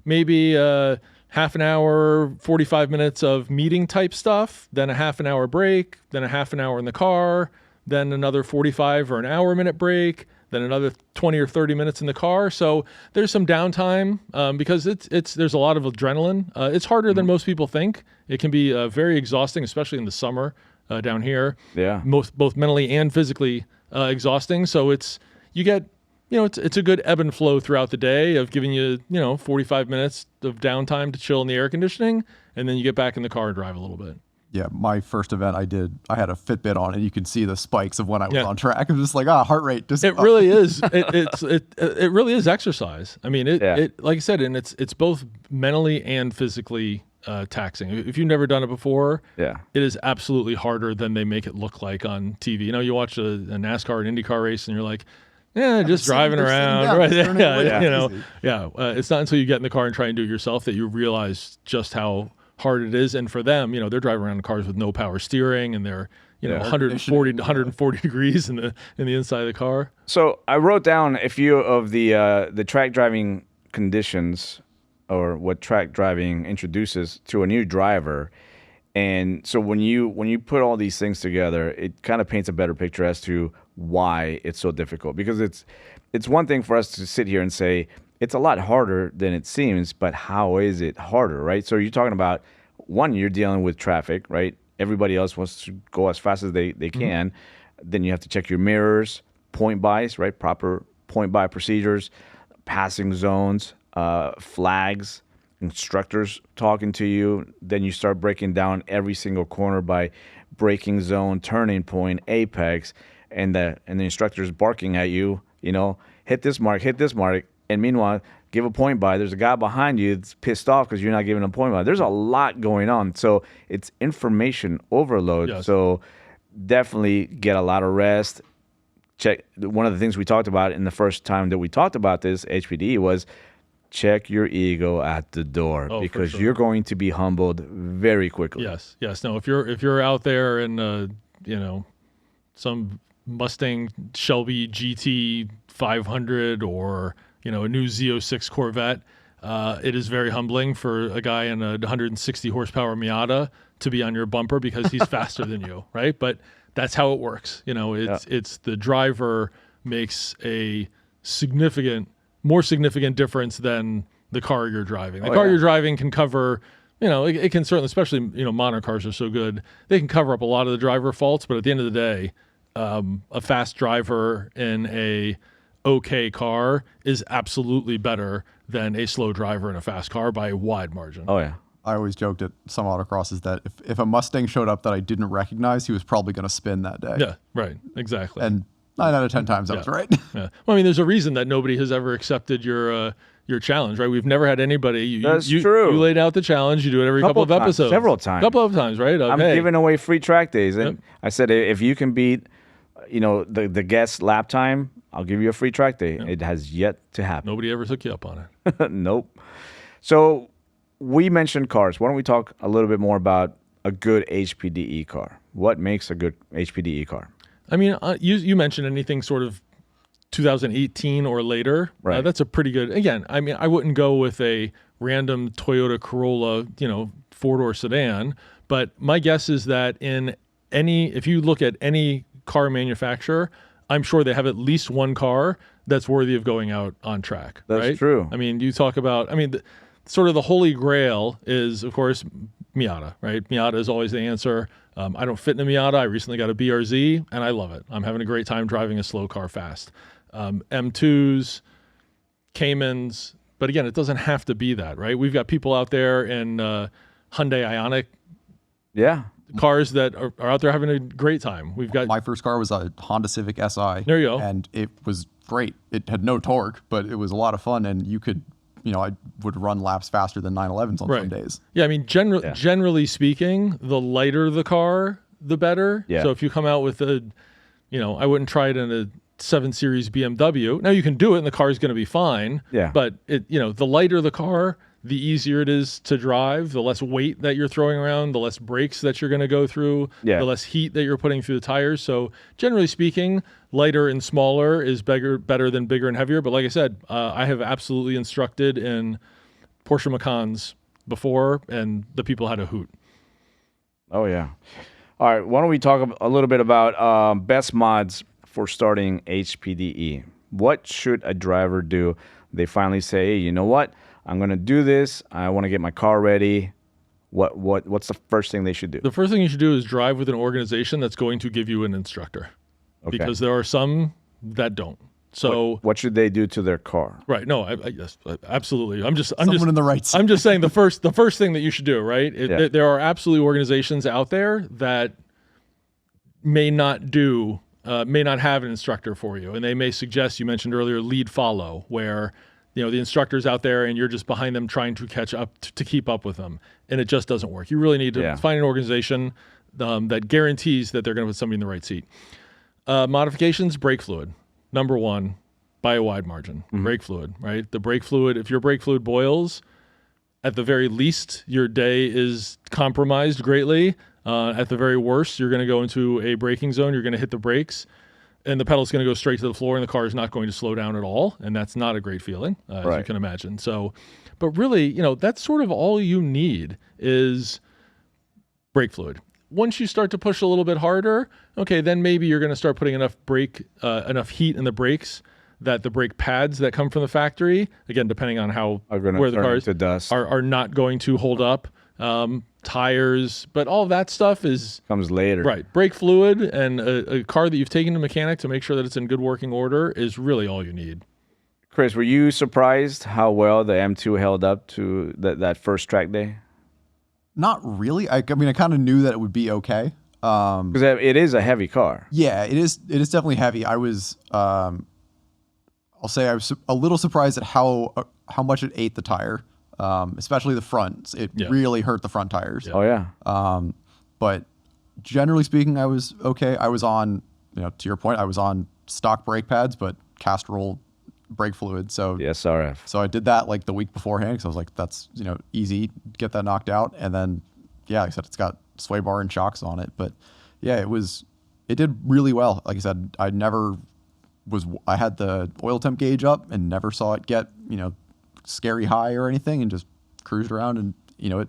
D: maybe half an hour, 45 minutes of meeting type stuff, then a half an hour break, then a half an hour in the car, then another 45 or an hour minute break, then another 20 or 30 minutes in the car. So there's some downtime because there's a lot of adrenaline. It's harder than most people think. It can be very exhausting, especially in the summer down here.
C: Yeah.
D: Both mentally and physically exhausting. So it's a good ebb and flow throughout the day of giving you, 45 minutes of downtime to chill in the air conditioning, and then you get back in the car and drive a little bit.
E: Yeah, my first event I had a Fitbit on, and you could see the spikes of when I was on track. I'm just like, heart rate.
D: It really is. It really is exercise. I mean, it like I said, and it's both mentally and physically taxing. If you've never done it before, it is absolutely harder than they make it look like on TV. You watch a NASCAR and IndyCar race, and you're like, just driving around, right? It's not until you get in the car and try and do it yourself that you realize just how hard it is. And for them, they're driving around in cars with no power steering, and they're 140 to 140 degrees in the inside of the car.
C: So I wrote down a few of the track driving conditions, or what track driving introduces to a new driver. And so when you put all these things together, it kind of paints a better picture as to why it's so difficult. Because it's one thing for us to sit here and say it's a lot harder than it seems, but how is it harder, right? So you're talking about, one, you're dealing with traffic, right? Everybody else wants to go as fast as they can. Then you have to check your mirrors, point bys, right? Proper point by procedures, passing zones, flags, instructors talking to you. Then you start breaking down every single corner by braking zone, turning point, apex, and the instructor's barking at you, hit this mark. And meanwhile, give a point by. There's a guy behind you that's pissed off because you're not giving a point by. There's a lot going on. So it's information overload.
D: Yes.
C: So definitely get a lot of rest. check. One of the things we talked about in the first time that we talked about this HPDE was check your ego at the door,
D: Oh, for
C: because
D: sure.
C: you're going to be humbled very quickly.
D: Yes. No, if you're out there in some Mustang Shelby GT 500 or a new Z06 Corvette, it is very humbling for a guy in a 160 horsepower Miata to be on your bumper because he's faster than you, right? But that's how it works. It's the driver makes a more significant difference than the car you're driving. The car you're driving can cover, it can certainly, especially, modern cars are so good, they can cover up a lot of the driver faults, but at the end of the day, a fast driver in a okay car is absolutely better than a slow driver in a fast car by a wide margin.
C: Oh yeah.
E: I always joked at some autocrosses that if a Mustang showed up that I didn't recognize, he was probably going to spin that day.
D: Yeah, right, exactly.
E: And 9 out of 10 times I was right.
D: Yeah. Well, I mean, there's a reason that nobody has ever accepted your challenge, right? We've never had anybody.
C: That's true.
D: You laid out the challenge. You do it every couple of
C: Times,
D: episodes.
C: several times.
D: Couple of times, right?
C: I'm
D: Hey,
C: giving away free track days, and I said if you can beat, the guest lap time, I'll give you a free track day. It has yet to happen.
D: nobody ever took you up on it.
C: Nope. So we mentioned cars. Why don't we talk a little bit more about a good HPDE car? What makes a good HPDE car?
D: I mean, you mentioned anything sort of 2018 or later.
C: Right.
D: That's a pretty good. Again, I mean, I wouldn't go with a random Toyota Corolla, 4-door sedan. But my guess is that if you look at any car manufacturer, I'm sure they have at least one car that's worthy of going out on track.
C: That's
D: right?
C: true.
D: I mean, you talk about. I mean, sort of the holy grail is, of course, Miata, right? Miata is always the answer. I don't fit in a Miata. I recently got a BRZ, and I love it. I'm having a great time driving a slow car fast. M2s, Caymans, but again, it doesn't have to be that, right? We've got people out there in Hyundai Ioniq
C: Yeah.
D: cars that are out there having a great time. We've got
E: My first car was a Honda Civic Si.
D: There you go.
E: And it was great. It had no torque, but it was a lot of fun, and you could, I would run laps faster than 911s on some days.
D: Yeah, I mean, generally speaking, the lighter the car, the better.
C: Yeah.
D: So if you come out with I wouldn't try it in a 7 Series BMW. Now you can do it, and the car is going to be fine.
C: Yeah.
D: But the lighter the car, the easier it is to drive. The less weight that you're throwing around, the less brakes that you're going to go through.
C: Yeah.
D: The less heat that you're putting through the tires. So generally speaking, lighter and smaller is better than bigger and heavier. But like I said, I have absolutely instructed in Porsche Macans before, and the people had a hoot.
C: Oh yeah. All right. Why don't we talk a little bit about best mods for starting HPDE? What should a driver do? They finally say, hey, you know what? I'm going to do this. I want to get my car ready. What's the first thing they should do?
D: The first thing you should do is drive with an organization that's going to give you an instructor, because there are some that don't. So
C: what should they do to their car?
D: right, no, yes, absolutely. I'm just
E: Someone in the right seat.
D: I'm just saying the first thing that you should do, right? There are absolutely organizations out there that may not have an instructor for you, and they may suggest, you mentioned earlier, lead follow, where the instructor's out there and you're just behind them trying to catch up to keep up with them, and it just doesn't work. You really need to find an organization that guarantees that they're going to put somebody in the right seat. Modifications, brake fluid, number one by a wide margin. Brake fluid, right? The brake fluid, if your brake fluid boils, at the very least, your day is compromised greatly. At the very worst, you're going to go into a braking zone. You're going to hit the brakes, and the pedal's going to go straight to the floor, and the car is not going to slow down at all. And that's not a great feeling, as you can imagine. So, but really, that's sort of all you need is brake fluid. Once you start to push a little bit harder, okay, then maybe you're going to start putting enough heat in the brakes that the brake pads that come from the factory, again, depending on where the cars
C: to dust.
D: are not going to hold up. Tires, but all that stuff
C: Comes later.
D: right. Brake fluid and a car that you've taken to mechanic to make sure that it's in good working order is really all you need.
C: Chris, were you surprised how well the M2 held up to that first track day?
E: Not really. I mean, I kind of knew that it would be okay.
C: Because it is a heavy car.
E: Yeah, it is. It is definitely heavy. I was, I'll say, I was a little surprised at how much it ate the tire, especially the front. It really hurt the front tires.
C: Oh yeah.
E: But generally speaking, I was okay. I was on, to your point, I was on stock brake pads, but cast roll brake fluid. So
C: The SRF.
E: So I did that like the week beforehand because I was like, that's, easy, get that knocked out. And then, yeah, like I said, it's got sway bar and shocks on it. But yeah, it did really well. Like I said, I had the oil temp gauge up and never saw it get, scary high or anything, and just cruised around, and, it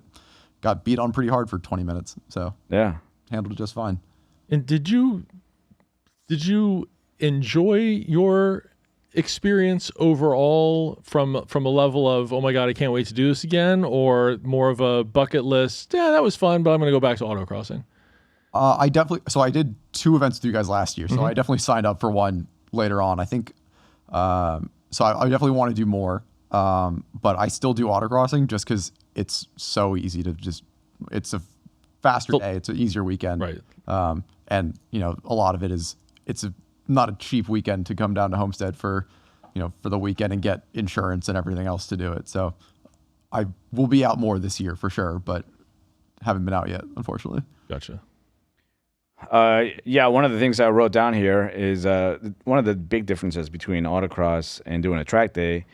E: got beat on pretty hard for 20 minutes. So
C: Yeah.
E: handled it just fine.
D: And did you enjoy your experience overall from a level of, oh my God, I can't wait to do this again, or more of a bucket list? Yeah, that was fun, but I'm going to go back to autocrossing.
E: So I did 2 events with you guys last year. So I definitely signed up for one later on. I think, so I definitely want to do more. But I still do autocrossing just because it's so easy to it's a faster day. It's an easier weekend.
D: Right.
E: And a lot of it is, not a cheap weekend to come down to Homestead for the weekend and get insurance and everything else to do it. So I will be out more this year for sure, but haven't been out yet, unfortunately.
D: Gotcha.
C: Yeah, one of the things I wrote down here is one of the big differences between autocross and doing a track day.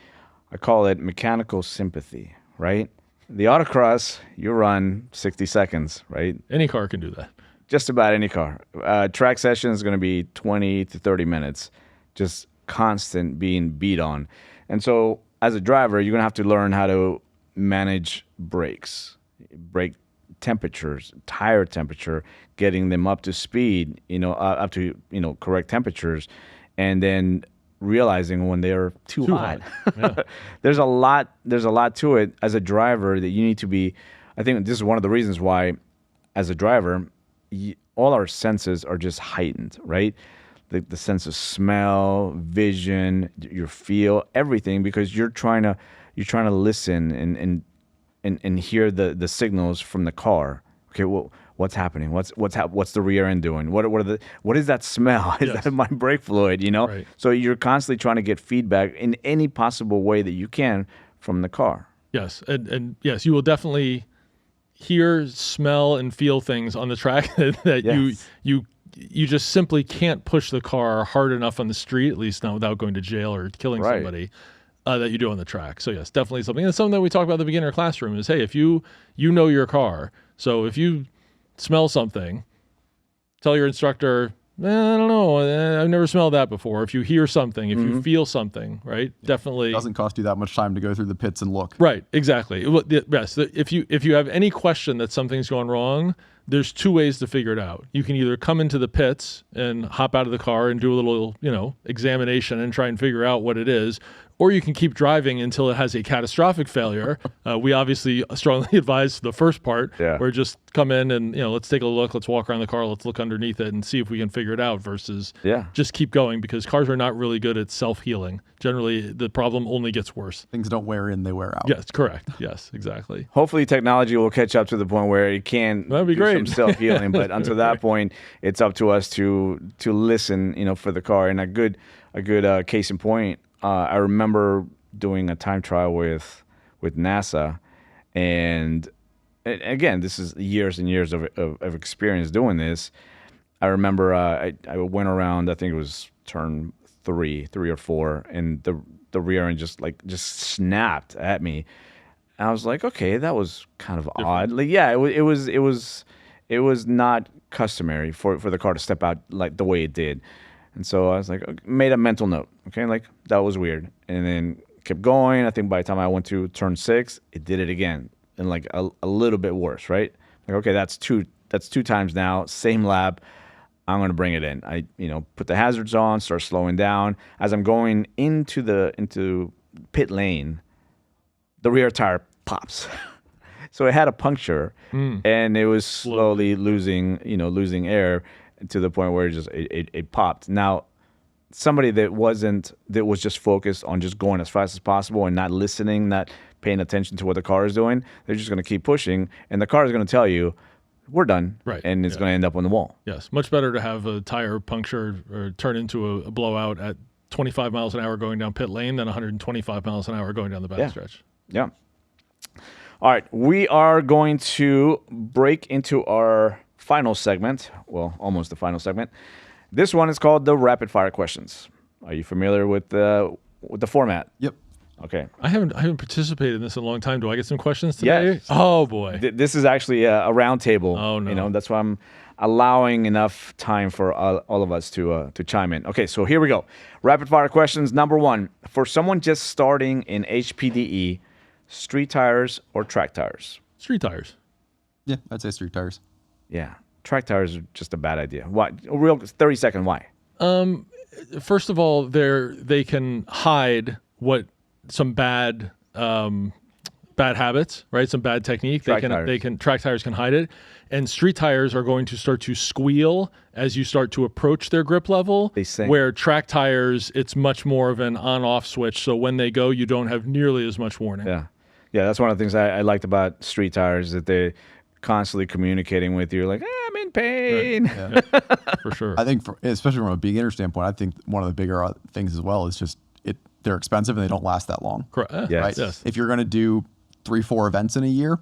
C: I call it mechanical sympathy, right? The autocross, you run 60 seconds, right?
D: Any car can do that.
C: Just about any car. Track session is going to be 20 to 30 minutes, just constant being beat on. And so as a driver, you're going to have to learn how to manage brakes, brake temperatures, tire temperature, getting them up to speed, up to, correct temperatures, and then realizing when they're too hot.
D: Yeah.
C: There's a lot to it as a driver that you need to be. I think this is one of the reasons why, as a driver, all our senses are just heightened, right? The sense of smell, vision, your feel, everything, because you're trying to listen and hear the signals from the car. Okay, well, what's happening? What's the rear end doing? What is that smell? Is that my brake fluid?
D: Right.
C: So you're constantly trying to get feedback in any possible way that you can from the car.
D: Yes, and yes, you will definitely hear, smell, and feel things on the track that
C: Yes.
D: you just simply can't push the car hard enough on the street, at least not without going to jail or killing
C: Right.
D: somebody, that you do on the track. So yes, definitely something. And something that we talk about in the beginner classroom is, hey, if you know your car, so if you smell something, tell your instructor, I don't know, I've never smelled that before. If you hear something, if you feel something, right, definitely.
E: It doesn't cost you that much time to go through the pits and look.
D: Right, exactly. Yes, if you have any question that something's gone wrong, there's 2 ways to figure it out. You can either come into the pits and hop out of the car and do a little, examination and try and figure out what it is, or you can keep driving until it has a catastrophic failure. We obviously strongly advise the first part, where just come in and, let's take a look, let's walk around the car, let's look underneath it and see if we can figure it out versus just keep going, because cars are not really good at self-healing. Generally, the problem only gets worse.
E: Things don't wear in, they wear out.
D: Yes, correct. Yes, exactly.
C: Hopefully technology will catch up to the point where it can
D: That'd be
C: do
D: great.
C: some self-healing, but until that point, it's up to us to listen, for the car. And a good case in point, I remember doing a time trial with NASA, and again, this is years and years of experience doing this. I remember I went around, I think it was turn three or four, and the rear end just snapped at me. And I was like, okay, that was kind of odd. Like, yeah, it was not customary for the car to step out like the way it did. And so I was like, made a mental note. Okay, like that was weird. And then kept going. I think by the time I went to turn 6, it did it again, and like a little bit worse, right? Like, okay, that's two times now, same lap. I'm gonna bring it in. I put the hazards on, start slowing down. As I'm going into pit lane, the rear tire pops. So it had a puncture, and it was slowly losing air to the point where it popped. Now, somebody that was just focused on just going as fast as possible and not listening, not paying attention to what the car is doing, they're just going to keep pushing, and the car is going to tell you, we're done,
D: right?
C: And it's going to end up on the wall.
D: Yes, much better to have a tire puncture or turn into a blowout at 25 miles an hour going down pit lane than 125 miles an hour going down the backstretch.
C: Yeah. All right, we are going to break into our final segment. Well, almost the final segment. This one is called the rapid fire questions. Are you familiar with the format?
E: Yep.
C: Okay.
D: I haven't participated in this in a long time. Do I get some questions today?
C: Yes.
D: Oh boy.
C: This is actually a round table.
D: Oh, no.
C: You know, that's why I'm allowing enough time for all of us to chime in. Okay, so here we go. Rapid fire questions. Number 1, for someone just starting in HPDE, street tires or track tires?
D: Street tires.
E: Yeah, I'd say street tires.
C: Yeah, track tires are just a bad idea. Why? A real 30-second why?
D: First of all, they can hide some bad habits, right? Some bad technique. Track tires can hide it. And street tires are going to start to squeal as you start to approach their grip level.
C: They sink.
D: Where track tires, it's much more of an on-off switch. So when they go, you don't have nearly as much warning.
C: Yeah. Yeah, that's one of the things I liked about street tires, that they're constantly communicating with you, like, I'm in pain.
D: Right. Yeah, for sure.
E: I think, especially from a beginner standpoint, I think one of the bigger things as well is just they're expensive and they don't last that long.
D: Correct.
C: Yes.
E: Right?
D: Yes.
E: If you're going to do 3-4 events in a year,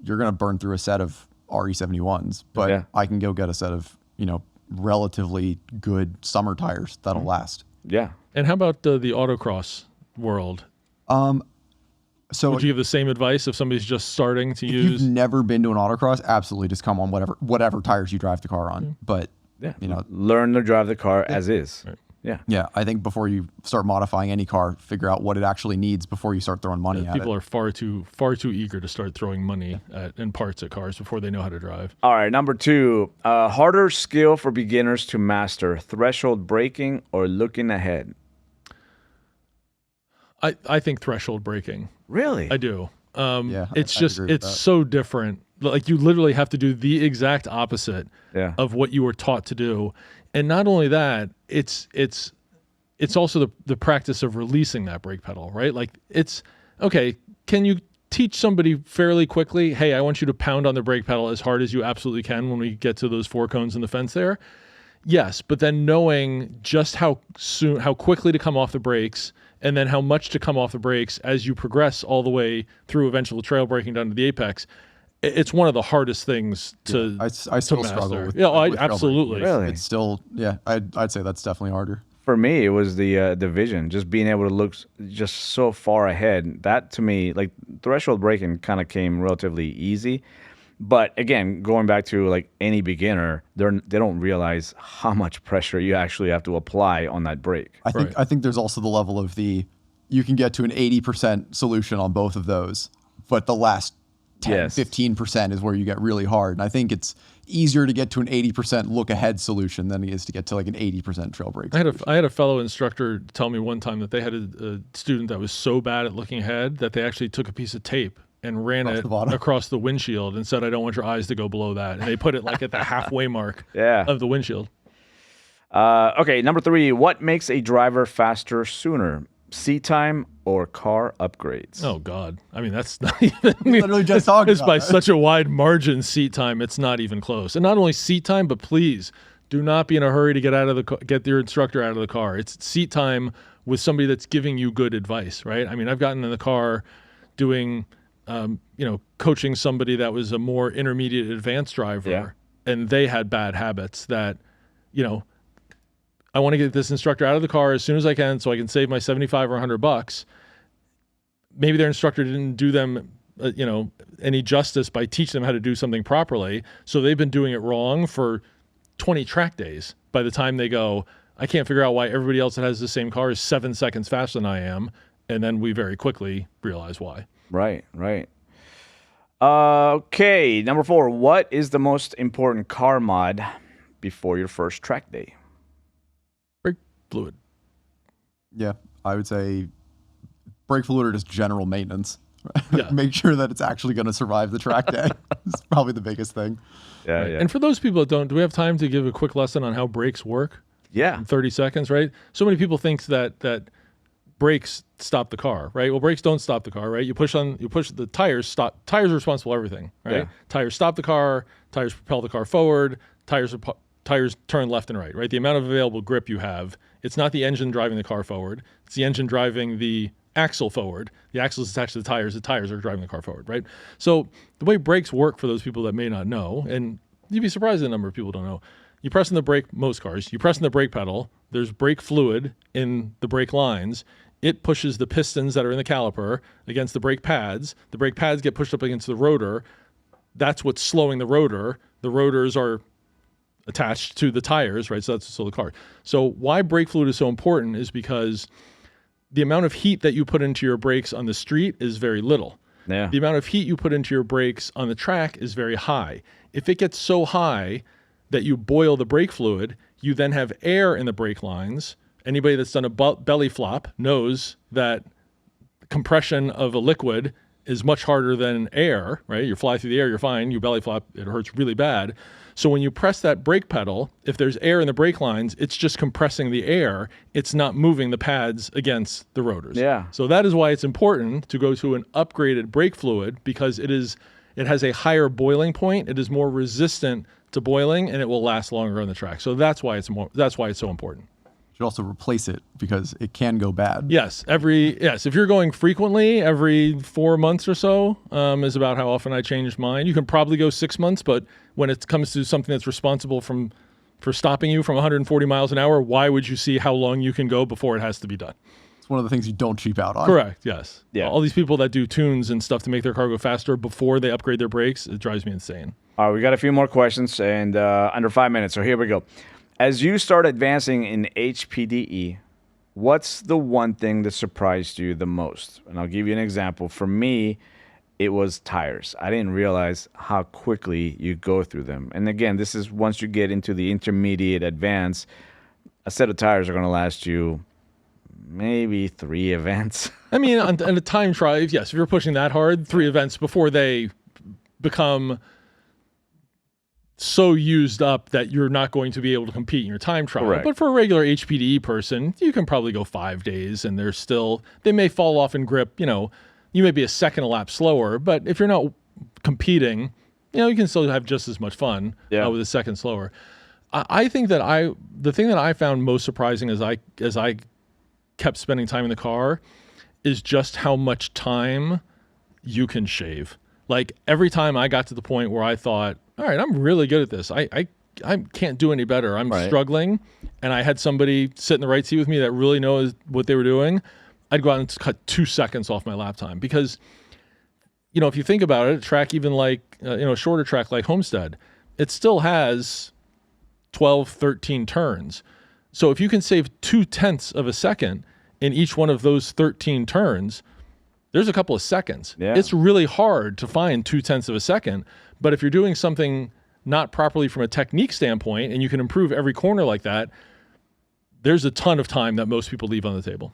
E: you're going to burn through a set of RE71s. But
C: Yeah.
E: I can go get a set of, relatively good summer tires that'll last.
C: Yeah.
D: And how about the autocross world?
E: So
D: Would you give the same advice if somebody's just starting to
E: if
D: use?
E: you've never been to an autocross, absolutely just come on whatever tires you drive the car on. But
C: Yeah.
E: you know,
C: Learn to drive the car as is.
D: Right.
C: Yeah.
E: yeah, I think before you start modifying any car, figure out what it actually needs before you start throwing money at
D: People
E: it.
D: are far too eager to start throwing money and parts at cars before they know how to drive.
C: All right, number 2, harder skill for beginners to master, threshold braking or looking ahead?
D: I think threshold braking.
C: Really?
D: I do.
E: Yeah,
D: It's
E: I
D: just
E: agree with
D: it's
E: that.
D: so different. Like you literally have to do the exact opposite
C: Yeah.
D: of what you were taught to do, and not only that, it's also the practice of releasing that brake pedal, right? Like it's okay. Can you teach somebody fairly quickly? Hey, I want you to pound on the brake pedal as hard as you absolutely can when we get to those 4 cones in the fence there. Yes, but then knowing just how quickly to come off the brakes, and then how much to come off the brakes as you progress all the way through eventual trail braking down to the apex, it's one of the hardest things to.
E: I still struggle
D: master.
E: with.
D: Yeah,
E: with trail
D: absolutely.
E: braking.
C: Really?
E: It's still, yeah. I'd say that's definitely harder.
C: For me, it was the vision, just being able to look just so far ahead. That to me, like threshold braking kind of came relatively easy. But again, going back to like any beginner, they don't realize how much pressure you actually have to apply on that brake.
E: I think there's also the level of you can get to an 80% solution on both of those, but the last 10,
C: Yes.
E: 15% is where you get really hard. And I think it's easier to get to an 80% look ahead solution than it is to get to like an 80% trail brake.
D: I had a fellow instructor tell me one time that they had a student that was so bad at looking ahead that they actually took a piece of tape and ran
E: Across
D: it
E: the bottom.
D: across the windshield and said, I don't want your eyes to go below that. And they put it like at the halfway mark
C: Yeah.
D: of the windshield.
C: Okay, number 3, what makes a driver faster sooner? Seat time or car upgrades?
D: Oh, God. I mean, that's not even...
E: Literally just talking
D: It's
E: about
D: by
E: it.
D: such a wide margin, seat time. It's not even close. And not only seat time, but please do not be in a hurry to get your instructor out of the car. It's seat time with somebody that's giving you good advice, right? I mean, I've gotten in the car doing... coaching somebody that was a more intermediate advanced driver,
C: Yeah.
D: and they had bad habits that, I want to get this instructor out of the car as soon as I can so I can save my $75 or $100. Maybe their instructor didn't do them, any justice by teaching them how to do something properly. So they've been doing it wrong for 20 track days. By the time they go, I can't figure out why everybody else that has the same car is 7 seconds faster than I am. And then we very quickly realize why.
C: Right. Okay, number 4, what is the most important car mod before your first track day?
D: Brake fluid.
E: Yeah, I would say brake fluid or just general maintenance.
D: Yeah.
E: Make sure that it's actually going to survive the track day. It's probably the biggest thing.
C: Yeah,
D: And for those people that don't, do we have time to give a quick lesson on how brakes work?
C: yeah.
D: In 30 seconds, right? So many people think that brakes stop the car, right? Well, brakes don't stop the car, right? You push the tires, stop. Tires are responsible for everything, right?
C: Yeah.
D: Tires stop the car, tires propel the car forward, tires turn left and right? The amount of available grip you have, it's not the engine driving the car forward, it's the engine driving the axle forward. The axle is attached to the tires are driving the car forward, right? So the way brakes work, for those people that may not know, and you'd be surprised at the number of people don't know, you press on the brake, most cars, you press on the brake pedal, there's brake fluid in the brake lines. It pushes the pistons that are in the caliper against the brake pads. The brake pads get pushed up against the rotor. That's what's slowing the rotor. The rotors are attached to the tires, right? So that's the car. So why brake fluid is so important is because the amount of heat that you put into your brakes on the street is very little.
C: Yeah.
D: The amount of heat you put into your brakes on the track is very high. If it gets so high that you boil the brake fluid, you then have air in the brake lines. Anybody that's done a belly flop knows that compression of a liquid is much harder than air, right? You fly through the air, you're fine. You belly flop, it hurts really bad. So when you press that brake pedal, if there's air in the brake lines, it's just compressing the air. It's not moving the pads against the rotors.
C: Yeah.
D: So that is why it's important to go to an upgraded brake fluid, because it has a higher boiling point. It is more resistant to boiling, and it will last longer on the track. So that's why it's so important.
E: Should also replace it because it can go bad.
D: Yes, if you're going frequently, every 4 months or so is about how often I change mine. You can probably go 6 months, but when it comes to something that's responsible for stopping you from 140 miles an hour, why would you see how long you can go before it has to be done?
E: It's one of the things you don't cheap out on.
D: Correct. Yes.
C: Yeah.
D: All these people that do tunes and stuff to make their car go faster before they upgrade their brakes, it drives me insane.
C: All right, we got a few more questions and under 5 minutes, so here we go. As you start advancing in HPDE, what's the one thing that surprised you the most? And I'll give you an example. For me, it was tires. I didn't realize how quickly you go through them. And again, this is once you get into the intermediate advance, a set of tires are going to last you maybe 3 events.
D: I mean, on a time trial, yes, if you're pushing that hard, 3 events before they become so used up that you're not going to be able to compete in your time trial.
C: Correct.
D: But for a regular HPDE person, you can probably go 5 days and they may fall off in grip. You may be a second a lap slower, but if you're not competing, you can still have just as much fun with a second slower. I think that the thing that I found most surprising as I kept spending time in the car is just how much time you can shave. Like every time I got to the point where I thought, all right, I'm really good at this. I can't do any better. I'm struggling. And I had somebody sit in the right seat with me that really knows what they were doing. I'd go out and cut 2 seconds off my lap time because, if you think about it, a track even like, a shorter track like Homestead, it still has 12, 13 turns. So if you can save 0.2 of a second in each one of those 13 turns, there's a couple of seconds.
C: Yeah.
D: It's really hard to find 0.2 of a second. But if you're doing something not properly from a technique standpoint and you can improve every corner like that, there's a ton of time that most people leave on the table.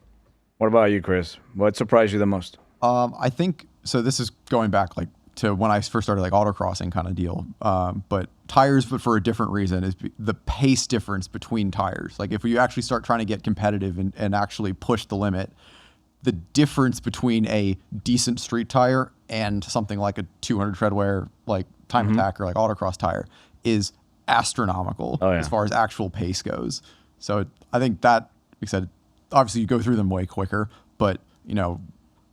C: What about you, Chris? What surprised you the most?
E: I think, so this is going back to when I first started autocrossing kind of deal. But tires, but for a different reason, is the pace difference between tires. Like if you actually start trying to get competitive and actually push the limit, the difference between a decent street tire and something like a 200 treadwear, like time attack or like autocross tire is astronomical as far as actual pace goes. So I think that, like I said, obviously you go through them way quicker, but you go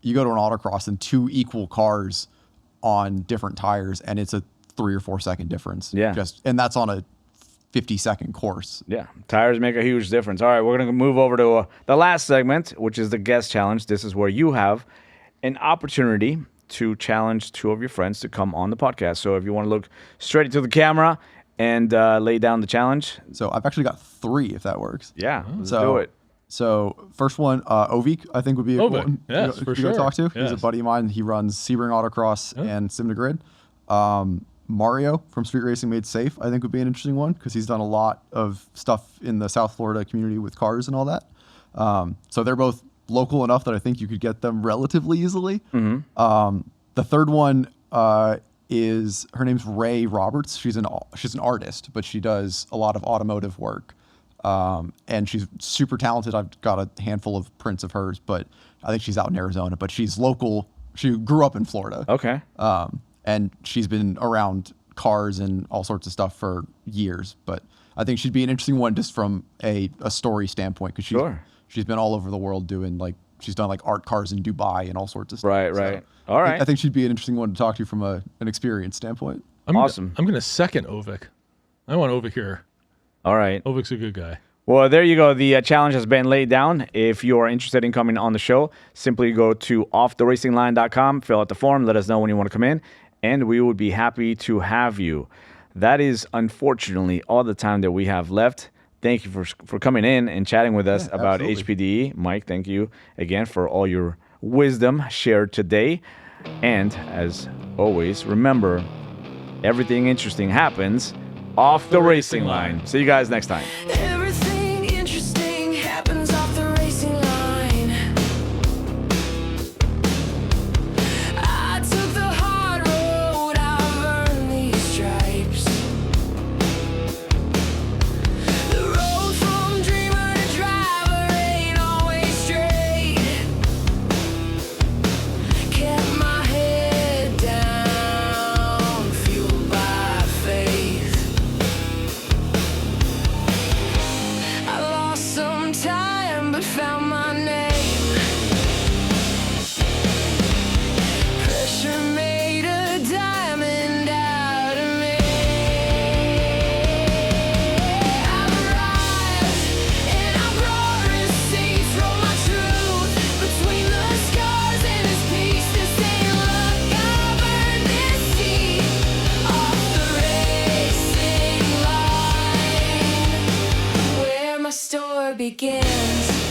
E: to an autocross and 2 equal cars on different tires and it's a 3 or 4 second difference.
C: Yeah.
E: And that's on a 50-second course.
C: Yeah, tires make a huge difference. All right, we're going to move over to the last segment, which is the guest challenge. This is where you have an opportunity to challenge 2 of your friends to come on the podcast. So if you want to look straight into the camera and lay down the challenge.
E: So I've actually got 3 if that works.
C: Yeah, let's do it.
E: So first one, Ovik, I think would be a cool one.
D: Yes, for sure.
E: To talk to.
D: Yes.
E: He's a buddy of mine. He runs Sebring Autocross and Sim to Grid. Mario from Street Racing Made Safe, I think would be an interesting one because he's done a lot of stuff in the South Florida community with cars and all that. So they're both local enough that I think you could get them relatively easily. The third one is, her name's Ray Roberts. She's an artist, but she does a lot of automotive work. And she's super talented. I've got a handful of prints of hers, but I think she's out in Arizona, but she's local. She grew up in Florida.
C: Okay.
E: And she's been around cars and all sorts of stuff for years. But I think she'd be an interesting one just from a story standpoint because she's been all over the world doing she's done art cars in Dubai and all sorts of stuff.
C: Right.
E: So
C: All right.
E: I think she'd be an interesting one to talk to from an experience standpoint.
D: I'm
C: Awesome.
D: I'm going to second Ovik. I want Ovik here.
C: All right.
D: Ovic's a good guy.
C: Well, there you go. The challenge has been laid down. If you are interested in coming on the show, simply go to offtheracinglion.com, fill out the form, let us know when you want to come in, and we would be happy to have you. That is unfortunately all the time that we have left. Thank you for coming in and chatting with us about
E: absolutely.
C: HPDE. Mike, thank you again for all your wisdom shared today. And as always, remember, everything interesting happens off the racing line. See you guys next time.
B: Everything interesting happens off the racing line. I took the hard road, I've earned these stripes. The road from dreamer to driver ain't always straight. Kept my head down, fueled by faith. I lost some time but found my name. Pressure made a diamond out of me. I've arrived and I brought receipts. Wrote my truth between the scars and this piece. This ain't luck, I've earned this seat off the racing line, where my story begins.